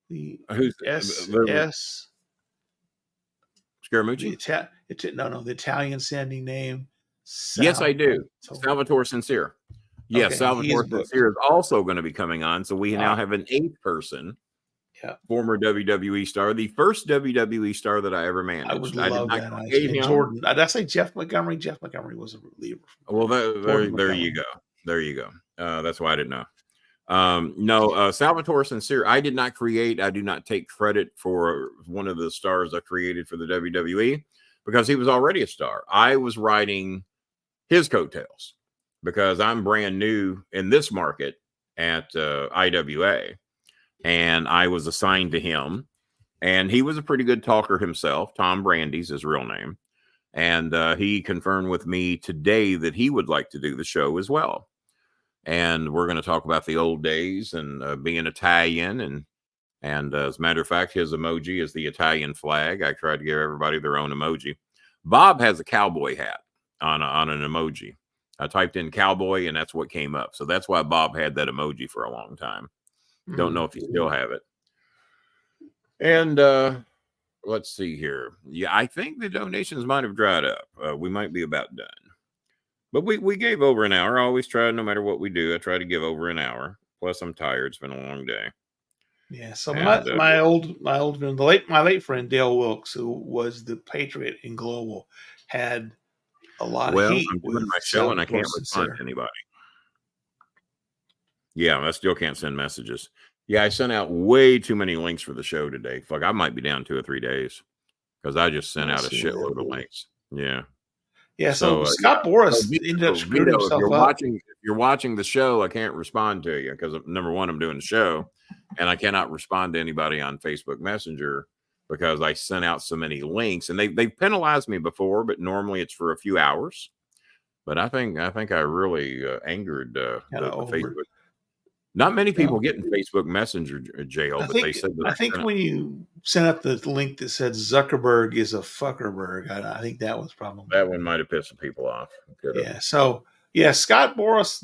Who's
S?
Scaramucci?
The Italian sounding name.
Yes, I do. Salvatore Sincere. Yes, okay, Salvatore Sincere is also going to be coming on. So we now have an 8th person. Yeah. Former WWE star, the first WWE star that I ever managed.
I would love that. Jordan. Did I say Jeff Montgomery? Jeff Montgomery was a reliever.
Well, there you go. There you go. That's why I didn't know. Salvatore Sincere, I did not create. I do not take credit for one of the stars I created for the WWE because he was already a star. I was riding his coattails because I'm brand new in this market at IWA, and I was assigned to him, and he was a pretty good talker himself. Tom Brandy's his real name, and he confirmed with me today that he would like to do the show as well. And we're going to talk about the old days and being Italian. And as a matter of fact, his emoji is the Italian flag. I tried to give everybody their own emoji. Bob has a cowboy hat on an emoji. I typed in cowboy, and that's what came up. So that's why Bob had that emoji for a long time. Don't know if you still have it. And let's see here. Yeah, I think the donations might have dried up. We might be about done. But we gave over an hour. I always try, no matter what we do, I try to give over an hour. Plus, I'm tired. It's been a long day.
Yeah. So my late friend Dale Wilkes, who was the Patriot in Global, had a lot of heat.
I'm doing my show and I can't respond to anybody. Yeah, I still can't send messages. Yeah, I sent out way too many links for the show today. Fuck, I might be down 2 or 3 days because I just sent out a shitload of links. Yeah.
Yeah, so Scott Boras ended up screwing himself up.
If you're watching the show, I can't respond to you because, number one, I'm doing the show, and I cannot respond to anybody on Facebook Messenger because I sent out so many links. And they've penalized me before, but normally it's for a few hours. But I think I really angered the
over.
Facebook. Not many people get in Facebook Messenger jail, but they said that
I think when you sent up the link that said Zuckerberg is a fuckerberg, I think that was probably
that one might have pissed some people off.
Yeah. So Scott Boras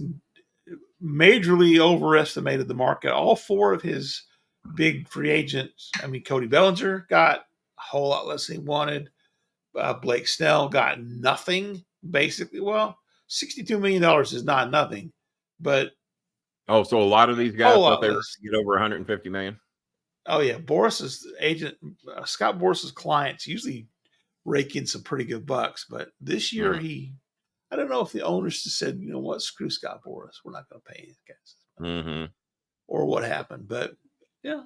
majorly overestimated the market. All four of his big free agents. I mean, Cody Bellinger got a whole lot less than he wanted. Blake Snell got nothing, basically. Well, $62 million is not nothing, but
so a lot of these guys thought they were going to get over 150 million.
Oh yeah, Boras's agent, Scott Boras's clients usually rake in some pretty good bucks, but this year I don't know if the owners just said, you know what, screw Scott Boras, we're not going to pay these guys, or what happened. But yeah,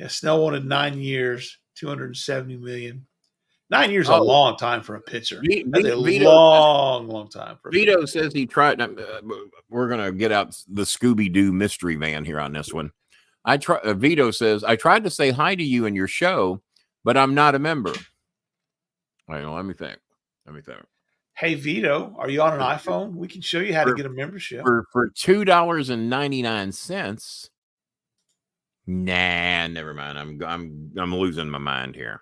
Snell wanted 9 years, $270 million. 9 years is a long time for a pitcher. That's a long time for a pitcher.
Vito says he tried. We're going to get out the Scooby-Doo mystery van here on this one. Vito says, I tried to say hi to you in your show, but I'm not a member. Let me think.
Hey, Vito, are you on an iPhone? We can show you how to get a membership.
For $2.99. Nah, never mind. I'm losing my mind here.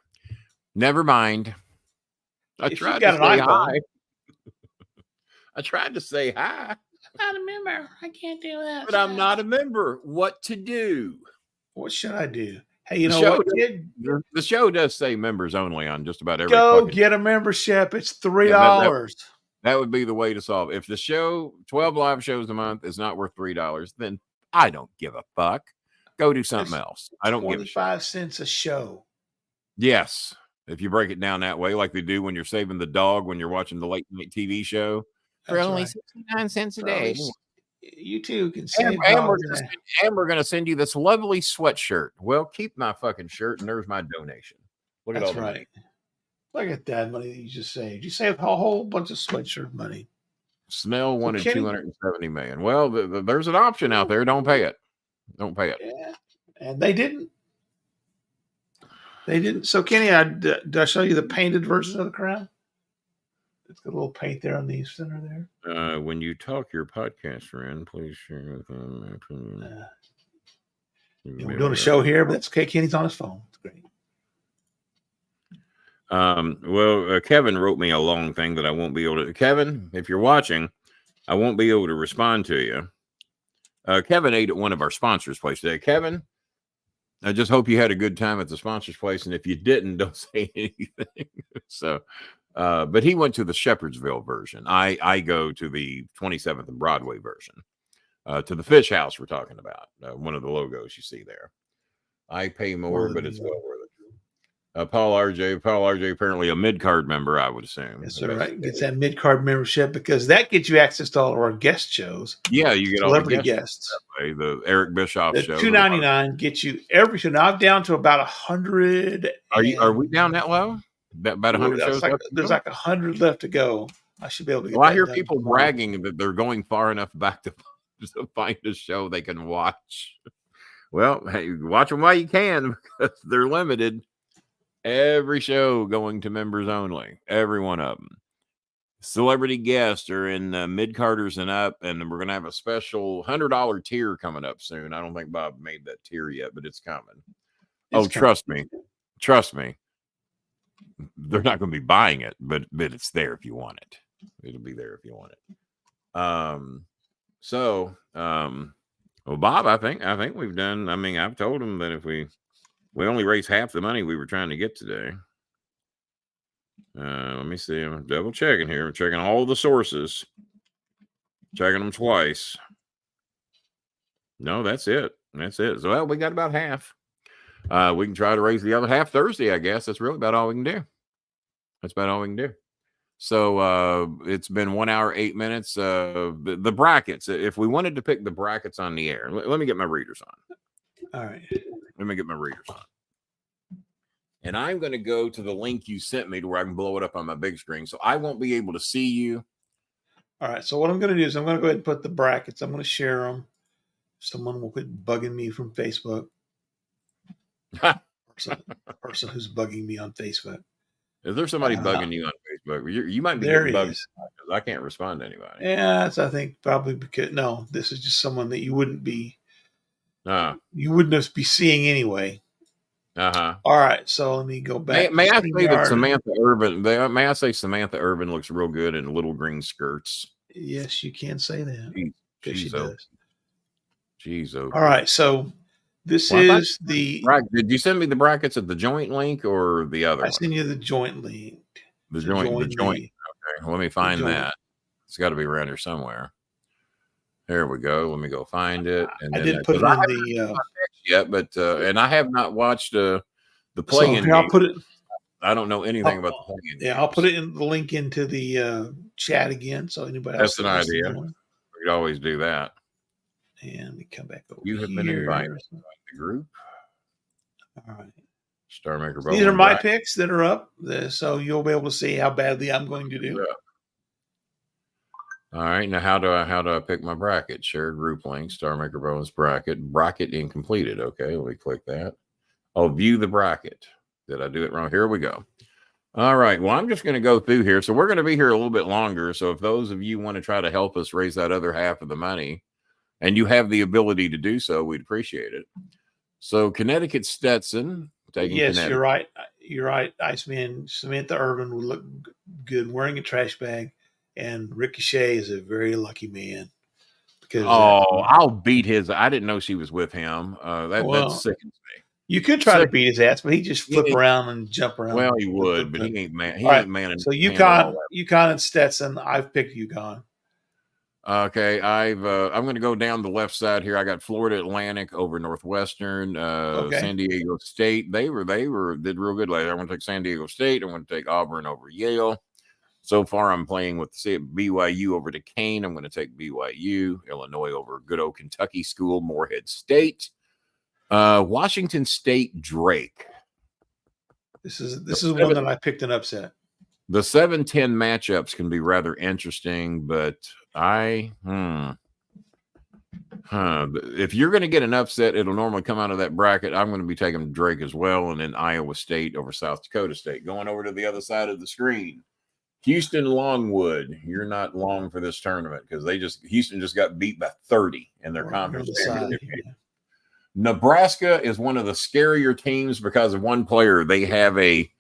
Never mind. I tried to say hi. I tried to say hi.
I'm not a member. I can't do that.
But I'm not a member. What to do?
What should I do? Hey, you know what, kid?
The show does say members only on just about every.
Go get a membership. It's $3.
That would be the way to solve it. If the show, 12 live shows a month, is not worth $3, then I don't give a fuck. Go do something else. I don't give a shit.
25 cents a show.
Yes. If you break it down that way, like they do when you're saving the dog, when you're watching the late night TV show, for only 69 cents a day.
You too can save.
And we're going to send you this lovely sweatshirt. Well, keep my fucking shirt, and there's my donation. Look at all that. Money.
Look at that money that you just saved. You saved a whole bunch of sweatshirt money.
Snell wanted $270 million. Well, there's an option out there. Don't pay it. Don't pay it.
Yeah, and they didn't. They didn't. So, Kenny, did I show you the painted version of the crown? It's got a little paint there on the center there.
When you talk your podcaster in, please share with them.
We're doing a show here, but that's okay. Kenny's on his phone. It's great.
Kevin wrote me a long thing that I won't be able to. Kevin, if you're watching, I won't be able to respond to you. Kevin ate at one of our sponsors' place today. Kevin, I just hope you had a good time at the sponsor's place, and if you didn't, don't say anything. But he went to the Shepherdsville version. I go to the 27th and Broadway version, to the Fish House we're talking about, one of the logos you see there. I pay more, but it's well worth it. Paul RJ, apparently a mid-card member, I would assume.
Yes, right. Gets that mid-card membership because that gets you access to all of our guest shows.
Yeah, you get
celebrity
all the guests. That way. The Eric Bischoff show.
$2.99 gets you every show. Now I'm down to about 100.
Are we down that low? About 100 shows left?
There's like 100 left to go. I should be able to get
I hear people bragging that they're going far enough back to find a show they can watch. Well, hey, watch them while you can because they're limited. Every show going to members only. Every one of them. Celebrity guests are in mid-carders and up, and we're going to have a special $100 tier coming up soon. I don't think Bob made that tier yet, but it's coming. Trust me. They're not going to be buying it, but it's there if you want it. It'll be there if you want it. Well, Bob, I think we've done. I mean, I've told him that if we only raised half the money we were trying to get today. Let me see. I'm double checking here. I'm checking all the sources. Checking them twice. No, that's it. So, well, we got about half. We can try to raise the other half Thursday, I guess. That's really about all we can do. So it's been 1 hour, 8 minutes. The brackets. If we wanted to pick the brackets on the air, let me get my readers on.
All right.
Let me get my readers on. And I'm going to go to the link you sent me to where I can blow it up on my big screen. So I won't be able to see you.
All right. So what I'm going to do is I'm going to go ahead and put the brackets. I'm going to share them. Someone will quit bugging me from Facebook. Person who's bugging me on Facebook.
Is there somebody bugging you on Facebook? You might be
There
getting bugged
is.
because I can't respond to anybody.
Yeah, that's, I think, probably because no, this is just someone that you wouldn't be be seeing anyway.
Uh-huh.
All right, so let me go back.
May
to
I say that
StreamYard.
May I say Samantha Urban looks real good in little green skirts?
Yes, you can say that because she does.
Jeez, oh.
All right, so this is the.
Did you send me the brackets at the joint link or the other
I
one?
send you the joint link.
The joint. Okay, let me find that. It's got to be around here somewhere. There we go. Let me go find it. And
I
then
didn't put it in the
yet, but and I have not watched the play-in.
So I'll put it.
I don't know anything about the play-in.
Yeah, I'll put it in the link into the chat again, so anybody else.
That's an idea. We could always do that.
And we come back over.
You have been invited to the group.
All right.
StarMaker Bolin.
These are my picks that are up, so you'll be able to see how badly I'm going to do.
Yeah. All right. Now, how do I pick my bracket? Share group link. StarMaker Bolin's bracket incompleted. Okay, let me click that. Oh, view the bracket. Did I do it wrong? Here we go. All right. Well, I'm just going to go through here. So we're going to be here a little bit longer. So if those of you want to try to help us raise that other half of the money, and you have the ability to do so, we'd appreciate it. So Connecticut Stetson taking.
Yes, you're right. You're right. Iceman Samantha Urban would look good wearing a trash bag, and Ricochet is a very lucky man. Because
I'll beat his. I didn't know she was with him. That sickens me.
You could try to beat his ass, but he just flip around and jump around.
Well, he would, but he ain't man. He ain't man.
So UConn and Stetson. I've picked UConn.
Okay, I'm going to go down the left side here. I got Florida Atlantic over Northwestern, San Diego State. They did real good later. I want to take San Diego State. I want to take Auburn over Yale. So far, I'm playing with BYU over Duquesne. I'm going to take BYU. Illinois over good old Kentucky school, Morehead State. Washington State Drake.
This is one that I picked an upset.
The 7-10 matchups can be rather interesting, but if you're going to get an upset, it'll normally come out of that bracket. I'm going to be taking Drake as well, and then Iowa State over South Dakota State. Going over to the other side of the screen, Houston Longwood. You're not long for this tournament because Houston just got beat by 30 in their conference. Nebraska is one of the scarier teams because of one player. They have a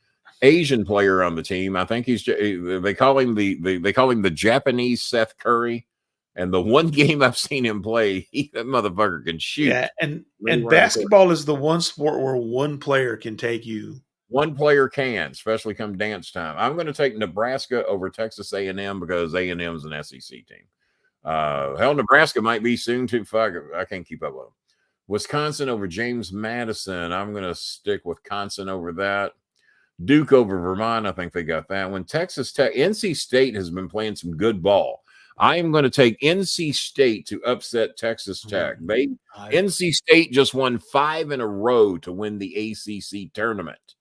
Asian player on the team. I think they call him the Japanese Seth Curry. And the one game I've seen him play, that motherfucker can shoot.
Yeah, and basketball is the one sport where one player can take you.
One player can, especially come dance time. I'm going to take Nebraska over Texas A&M because A&M is an SEC team. Hell, Nebraska might be soon too. Fuck, I can't keep up with them. Wisconsin over James Madison. I'm going to stick with Wisconsin over that. Duke over Vermont. I think they got that one. Texas Tech. NC State has been playing some good ball. I am going to take NC State to upset Texas Tech. NC State just won 5 in a row to win the ACC tournament.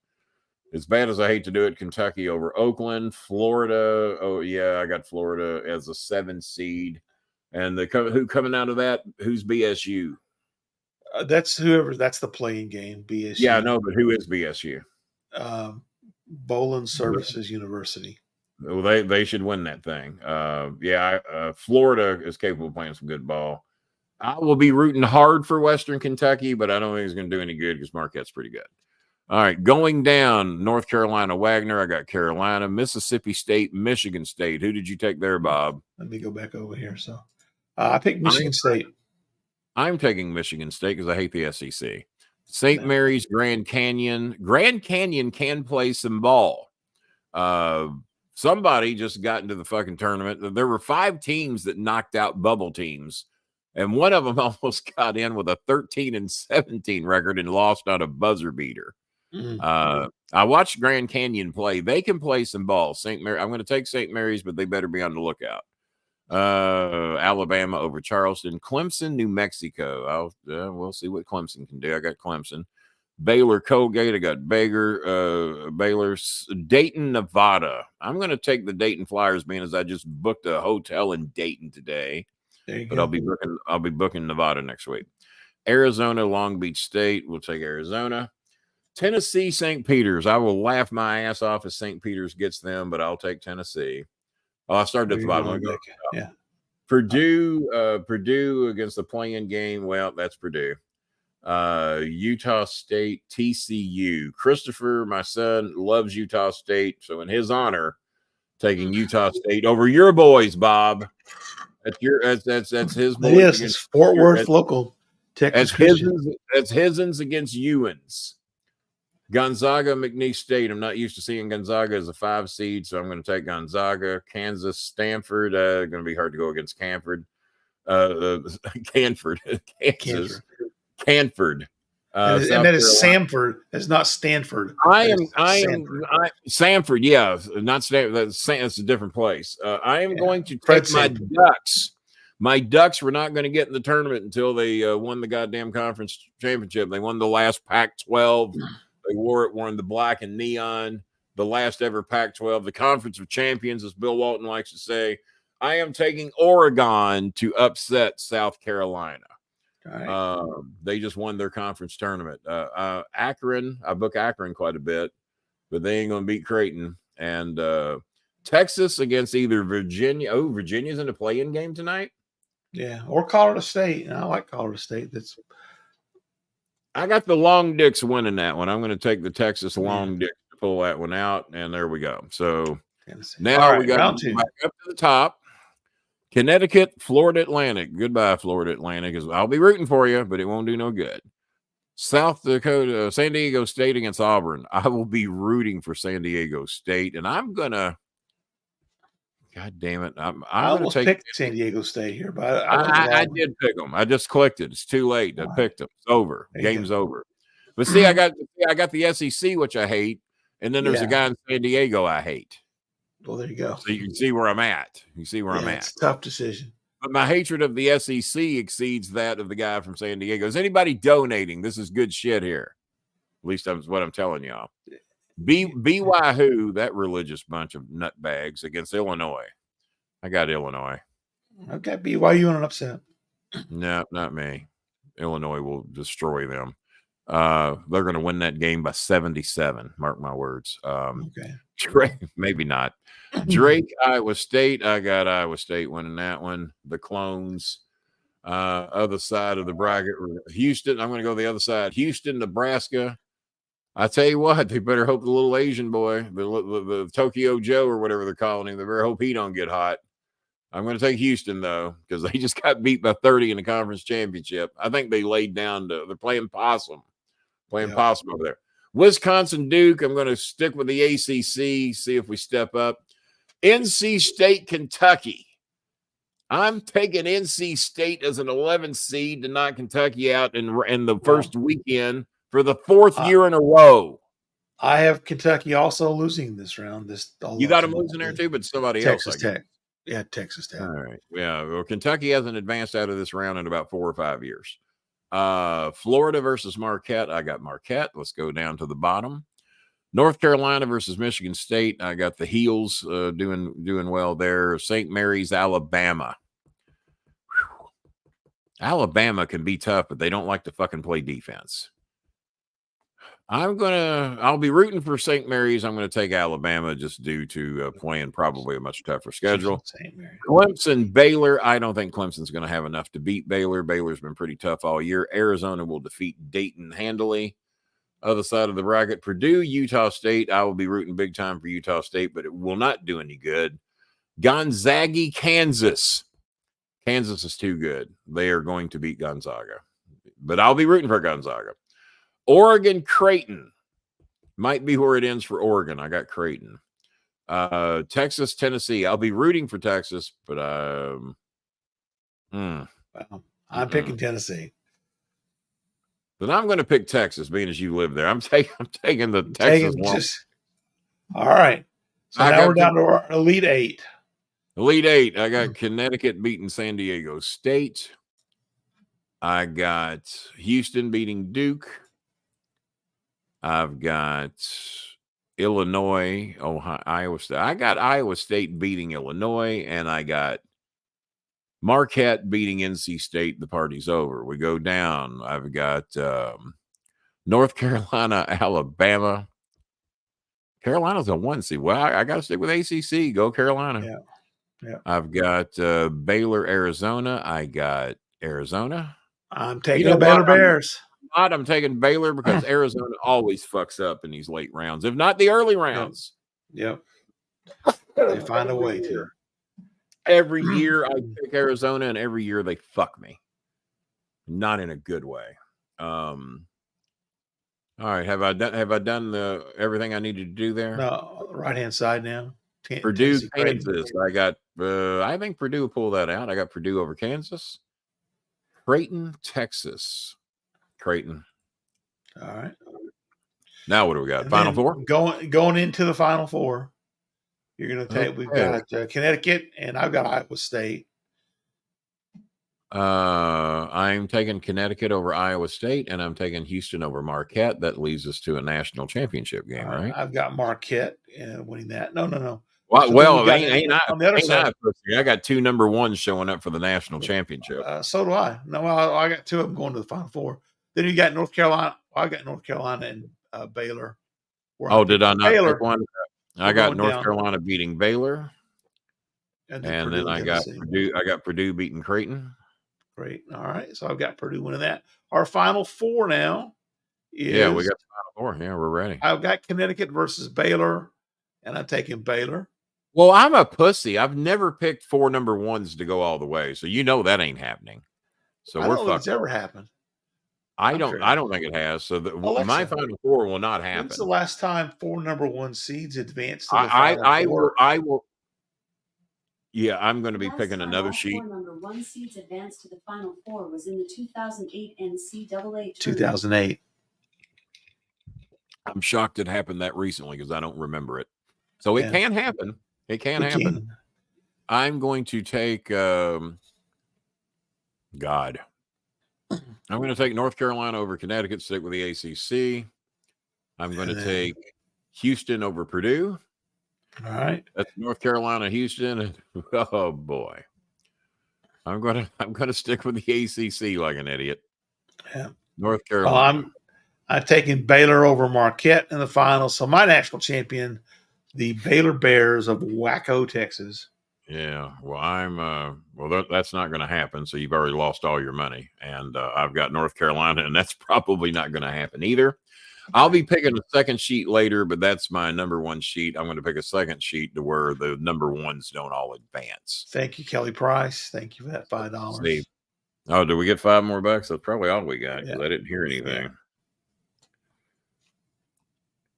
As bad as I hate to do it, Kentucky over Oakland. Florida. Oh, yeah, I got Florida as a 7 seed. And who coming out of that? Who's BSU?
That's the playing game, BSU.
Yeah, I know, but who is BSU?
Bolin Services University.
Well, they should win that thing. Florida is capable of playing some good ball. I will be rooting hard for Western Kentucky, but I don't think it's going to do any good because Marquette's pretty good. All right, going down, North Carolina, Wagner. I got Carolina, Mississippi State, Michigan State. Who did you take there, Bob?
Let me go back over here. So I picked Michigan State. I'm
taking Michigan State because I hate the SEC. St. Mary's, Grand Canyon. Grand Canyon can play some ball. Somebody just got into the fucking tournament. There were 5 teams that knocked out bubble teams, and one of them almost got in with a 13-17 record and lost on a buzzer beater. I watched Grand Canyon play. They can play some ball. St. Mary. I'm going to take St. Mary's, but they better be on the lookout. Alabama over Charleston. Clemson, New Mexico. We'll see what Clemson can do. I got Clemson. Baylor, Colgate. I got Baylor. Dayton, Nevada. I'm going to take the Dayton Flyers, being as I just booked a hotel in Dayton today. But I'll be booking Nevada next week. Arizona, Long Beach State. We'll take Arizona. Tennessee, St. Peter's. I will laugh my ass off if St. Peter's gets them, but I'll take Tennessee. Oh, I started at the bottom.
Yeah.
Purdue against the play-in game. Well, that's Purdue. Utah State, TCU. Christopher, my son, loves Utah State, so in his honor, taking Utah State over your boys, Bob. That's his boys.
Yes, it's Fort Worth local. Texas
That's Hisens against Ewans. Gonzaga, McNeese State. I'm not used to seeing Gonzaga as a 5 seed, so I'm going to take Gonzaga. Kansas, Stanford. Going to be hard to go against Canford. Canford. Kansas. Canford.
And that is Samford. That's not Stanford.
Samford. Yeah, not Stanford. That's a different place. I am going to take my Ducks. My Ducks were not going to get in the tournament until they won the goddamn conference championship. They won the last Pac-12. They wore the black and neon, the last ever Pac-12, the Conference of Champions, as Bill Walton likes to say. I am taking Oregon to upset South Carolina. Right. They just won their conference tournament. Akron, I book Akron quite a bit, but they ain't going to beat Creighton. And Texas against either Virginia. Oh, Virginia's in a play-in game tonight?
Yeah, or Colorado State. And I like Colorado State.
I got the Long Dicks winning that one. I'm going to take the Texas Long Dicks to pull that one out, and there we go. So now we got back up to the top. Connecticut, Florida Atlantic. Goodbye, Florida Atlantic. I'll be rooting for you, but it won't do no good. South Dakota, San Diego State against Auburn. I will be rooting for San Diego State, and I'm going to God damn it. I almost picked
San Diego State here, but
I did pick them. I just clicked it. It's too late. I picked them. It's over. Game's over. But see, I got the SEC, which I hate, and then there's a guy in San Diego I hate.
Well, there you go.
So you can see where I'm at. I'm at.
It's a tough decision.
But my hatred of the SEC exceeds that of the guy from San Diego. Is anybody donating? This is good shit here. At least that's what I'm telling y'all. BYU, that religious bunch of nutbags against Illinois. I got Illinois.
I've got BYU on an upset.
No, not me. Illinois will destroy them. They're going to win that game by 77. Mark my words.
Okay.
Drake, maybe not. Drake, Iowa State. I got Iowa State winning that one. The Clones. Other side of the bracket. Houston. I'm going to go the other side. Houston, Nebraska. I tell you what, they better hope the little Asian boy, the Tokyo Joe or whatever they're calling him, they better hope he don't get hot. I'm going to take Houston, though, because they just got beat by 30 in the conference championship. I think they laid down they're playing possum. Possum over there. Wisconsin, Duke. I'm going to stick with the ACC, see if we step up. NC State, Kentucky. I'm taking NC State as an 11 seed to knock Kentucky out in the first weekend for the 4th year in a row.
I have Kentucky also losing this round.
You got them losing there too, but somebody
Texas
else.
Tech. Yeah, Texas Tech.
All right. Yeah. Well, Kentucky hasn't advanced out of this round in about 4 or 5 years. Florida versus Marquette. I got Marquette. Let's go down to the bottom. North Carolina versus Michigan State. I got the Heels doing well there. St. Mary's, Alabama. Whew. Alabama can be tough, but they don't like to fucking play defense. I'll be rooting for St. Mary's. I'm going to take Alabama just due to playing probably a much tougher schedule. Clemson, Baylor. I don't think Clemson's going to have enough to beat Baylor. Baylor's been pretty tough all year. Arizona will defeat Dayton handily. Other side of the bracket, Purdue, Utah State. I will be rooting big time for Utah State, but it will not do any good. Gonzaga, Kansas. Kansas is too good. They are going to beat Gonzaga, but I'll be rooting for Gonzaga. Oregon, Creighton might be where it ends for Oregon. I got Creighton. Texas, Tennessee. I'll be rooting for Texas, but
I'm picking Tennessee.
But I'm going to pick Texas, being as you live there. I'm taking the Texas one.
All right. So now we're down to our Elite Eight.
Elite Eight. I got Connecticut beating San Diego State. I got Houston beating Duke. I've got Illinois, Ohio, Iowa State. I got Iowa State beating Illinois, and I got Marquette beating NC State. The party's over. We go down. I've got North Carolina, Alabama. Carolina's a 1 seed. Well, I got to stick with ACC. Go Carolina.
Yeah. Yeah.
I've got Baylor, Arizona. I got Arizona.
I'm taking the Baylor Bears.
I'm taking Baylor because Arizona always fucks up in these late rounds, if not the early rounds.
Yep. They find a way to.
Every year I pick Arizona, and every year they fuck me. Not in a good way. All right, have I done everything I needed to do there?
No, right hand side now.
Purdue, Kansas. I got. I think Purdue will pull that out. I got Purdue over Kansas. Creighton, Texas. Creighton.
All right.
Now what do we got? Final four.
Going into the Final Four. You're going to take. We've got Connecticut, and I've got Iowa State.
I'm taking Connecticut over Iowa State, and I'm taking Houston over Marquette. That leads us to a national championship game, right?
I've got Marquette winning that. No.
Well, ain't I? I got 2 number 1s showing up for the national championship.
So do I. No, I got 2 of them going to the Final Four. Then you got North Carolina. I got North Carolina and Baylor.
Did I not pick one? I got North Carolina beating Baylor, and then I got Purdue. I got Purdue beating Creighton.
Great. All right. So I've got Purdue winning that. Our Final Four now is.
Yeah, we got the Final Four. Yeah, we're ready.
I've got Connecticut versus Baylor, and I'm taking Baylor.
Well, I'm a pussy. I've never picked 4 number 1s to go all the way, so that ain't happening. So
I don't know if it's ever happened.
I don't think it has. So my Final Four will not happen.
When's the last time 4 number 1 seeds advanced to the Final Four?
I will. Yeah, I'm going to be picking another sheet.
4 number 1 seeds advanced to the Final Four was in the 2008 NCAA
2008.
I'm shocked it happened that recently because I don't remember it. So it can happen. It can happen. I'm going to take God. I'm going to take North Carolina over Connecticut, stick with the ACC. I'm going to take Houston over Purdue.
All right.
That's North Carolina, Houston. Oh boy. I'm gonna stick with the ACC like an idiot.
Yeah.
North Carolina.
Well, I'm taking Baylor over Marquette in the finals. So my national champion, the Baylor Bears of Waco, Texas.
Yeah. Well, that's not going to happen. So you've already lost all your money, and I've got North Carolina, and that's probably not going to happen either. I'll be picking a second sheet later, but that's my number 1 sheet. I'm going to pick a second sheet to where the number 1s don't all advance.
Thank you, Kelly Price. Thank you for that $5.
Steve. Oh, did we get $5 more? That's probably all we got because I didn't hear anything.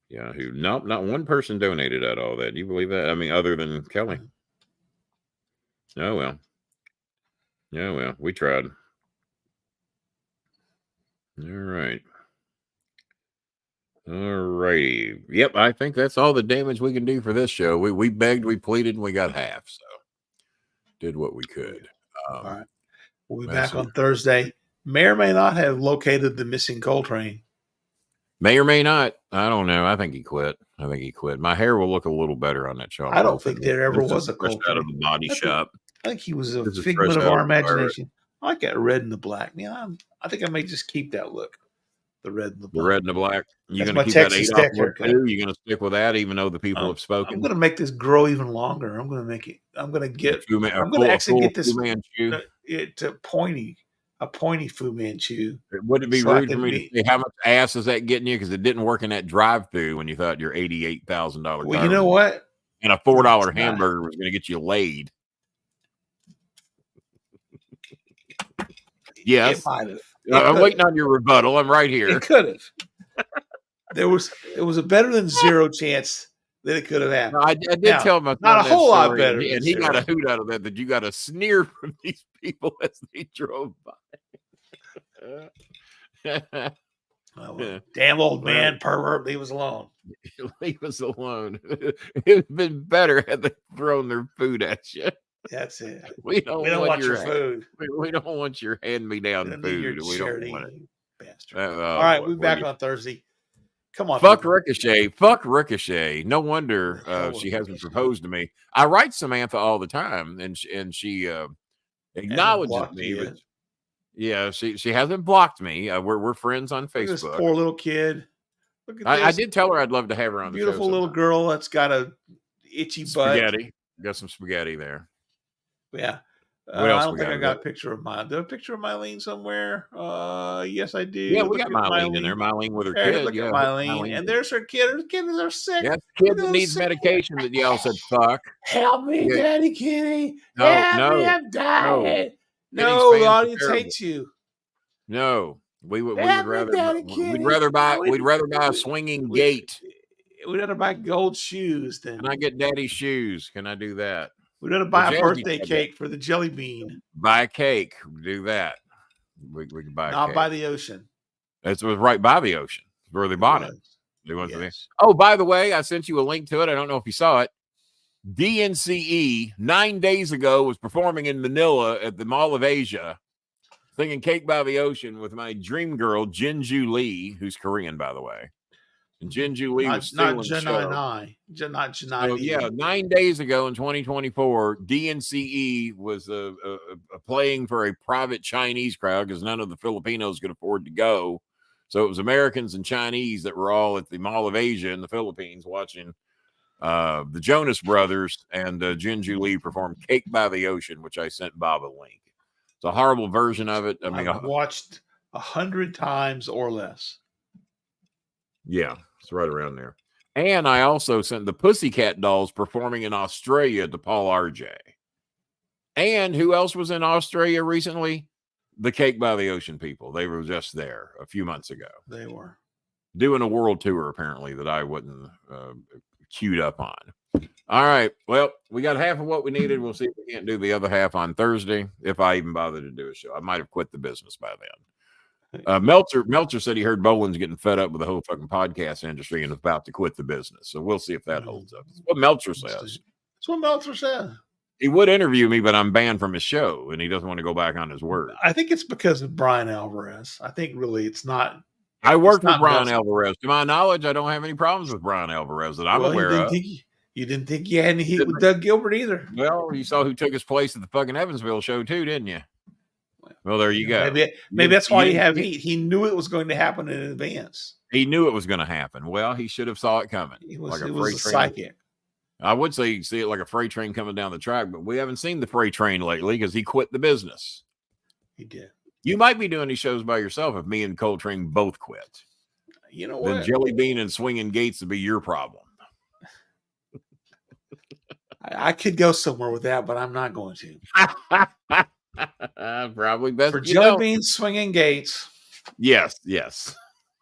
Yeah, not one person donated out all that. Do you believe that? I mean, other than Kelly. Oh well. Yeah, well, we tried. All right. All righty. Yep, I think that's all the damage we can do for this show. We begged, we pleaded, and we got half. So did what we could.
All right. We'll be back on Thursday. May or may not have located the missing Coltrane.
May or may not. I don't know. I think he quit. My hair will look a little better on that show.
I don't think there ever was a Coltrane.
Out of the body shop.
I think he was a figment of our imagination. I like that red and the black. Man, I think I may just keep that look. The red and the black.
The red and the black. You're going to keep
Texas
that 8 off too? You're going to stick with that, even though the people have spoken.
I'm going to make this grow even longer. I'm going to make it. I'm going to actually get this to pointy, a pointy Fu Manchu.
Would it be rude for me to say how much ass is that getting you? Because it didn't work in that drive-through when you thought your $88,000.
Well, you know what?
And a $4 hamburger was going to get you laid. Yes.
It might have.
I'm waiting on your rebuttal. I'm right here.
It could have. There was a better than 0 chance that it could have happened.
No, I did tell him
not a whole lot better,
and he got a hoot out of that you got a sneer from these people as they drove by.
Damn old man, pervert, leave us alone.
Leave us alone. It would have been better had they thrown their food at you.
That's it.
We don't want
your food.
We don't want your hand-me-down food. We don't want it.
Bastard. All right, we'll be back on Thursday. Come on.
Fuck Ricochet. Fuck Ricochet. No wonder she hasn't proposed to me. I write Samantha all the time, and she acknowledges me. Yeah, she hasn't blocked me. We're friends on
Look at this
Facebook.
poor little kid. Look at
I
this
did tell her I'd love to have her on the show.
beautiful little girl that's got a itchy butt.
Spaghetti. Got some spaghetti there.
Yeah.
What else
I don't
we
think
got?
I got a picture of mine. Do I have a picture of Mylene somewhere? Yes, I do.
Yeah, we
Look
got
at
Mylene in there. Mylene with her
There,
kid.
look
Yeah,
at Mylene. And there's her kid. Her kid is her sick.
Yeah, kid
Look at
that
this
needs
sick
medication that y'all said fuck.
Help me,
Yeah.
Daddy Kitty.
No,
Help me,
no,
I'm dying.
Kitty's
No,
fans
the
are
audience
terrible.
hates you.
No, we would
Help me,
rather
Daddy
we'd
Kitty.
rather buy
We'd-
we'd rather buy a swinging gate.
We'd rather buy gold shoes than
Can I get Daddy's shoes? Can I do that?
we'd rather buy
Jazzy
a birthday
said
cake for the jelly bean,
Buy a cake. Do that. We can buy a
not
cake.
by the ocean.
It was right by the ocean where they bought it. They went to the-
Yes.
Oh, by the way, I sent you a link to it. I don't know if you saw it. DNCE 9 days ago was performing in Manila at the Mall of Asia, singing Cake by the Ocean with my dream girl, Jinju Lee, who's Korean, by the way. And Jinju Lee was stealing
Not
the show.
not Janai.
So, yeah, 9 days ago in 2024, DNCE was playing for a private Chinese crowd because none of the Filipinos could afford to go. So it was Americans and Chinese that were all at the Mall of Asia in the Philippines watching the Jonas Brothers and Jinju Lee perform Cake by the Ocean, which I sent Bob a link. It's a horrible version of it. I mean,
I've watched 100 times or less.
yeah, it's right around there. And I also sent the Pussycat Dolls performing in Australia to Paul RJ. And who else was in Australia recently? The Cake by the Ocean people. They were just there a few months ago.
They were
Doing a world tour, apparently, that I wasn't queued up on. All right. Well, we got half of what we needed. We'll see if we can't do the other half on Thursday, if I even bother to do a show. I might have quit the business by then. Meltzer said he heard Bolin's getting fed up with the whole fucking podcast industry and is about to quit the business. So we'll see if that holds up. That's what Meltzer says.
That's what Meltzer said.
He would interview me, but I'm banned from his show, and he doesn't want to go back on his word.
I think it's because of Brian Alvarez. I think really it's not.
I worked with
not
Brian
Meltzer.
Alvarez. To my knowledge, I don't have any problems with Brian Alvarez that I'm aware of.
You didn't think you had any heat with Doug Gilbert either.
Well, you saw who took his place at the fucking Evansville show too, didn't you? Well, there you go.
Maybe that's why you have heat. He knew it was going to happen in advance.
He knew it was going to happen. Well, he should have saw it coming.
He was,
like
he was a
train.
psychic.
I would say you see it like a freight train coming down the track, but we haven't seen the freight train lately because he quit the business.
He did.
You might be doing these shows by yourself if me and Coltrane both quit.
You know
Then
what?
Jelly Bean and Swinging Gates would be your problem.
I could go somewhere with that, but I'm not going to.
Probably best
For
you
Jelly
don't.
Bean Swinging Gates.
Yes.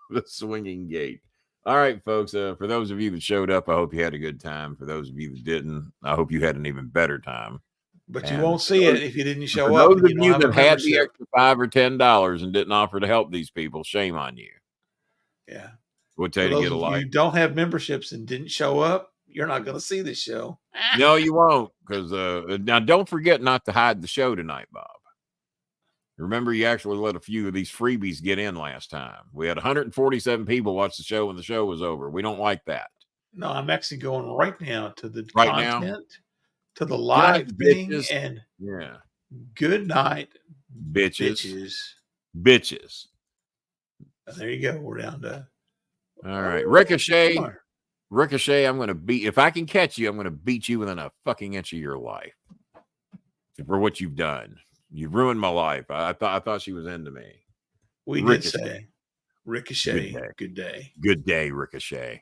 The Swinging Gate. All right, folks. For those of you that showed up, I hope you had a good time. For those of you that didn't, I hope you had an even better time.
But
And
you won't see it if you didn't show
for
up.
those
and
of
don't
you
have a
that had the
membership.
extra $5 or $10 and didn't offer to help these people, shame on you.
Yeah.
We'll
For
tell you to
those
get a
of you
like.
who don't have memberships and didn't show up, you're not going to see this show.
No, you won't. Because now don't forget not to hide the show tonight, Bob. Remember, you actually let a few of these freebies get in last time. We had 147 people watch the show when the show was over. We don't like that.
No, I'm actually going right now to the
Right now?
content, to the live
night,
thing,
bitches.
and
Yeah.
good night,
Bitches.
bitches. There you go. We're down to.
All right. Ricochet, I'm going to beat. If I can catch you, I'm going to beat you within a fucking inch of your life for what you've done. You've ruined my life. I thought she was into me.
We
Ricochet.
did say Ricochet. Good day.
Good day, Ricochet.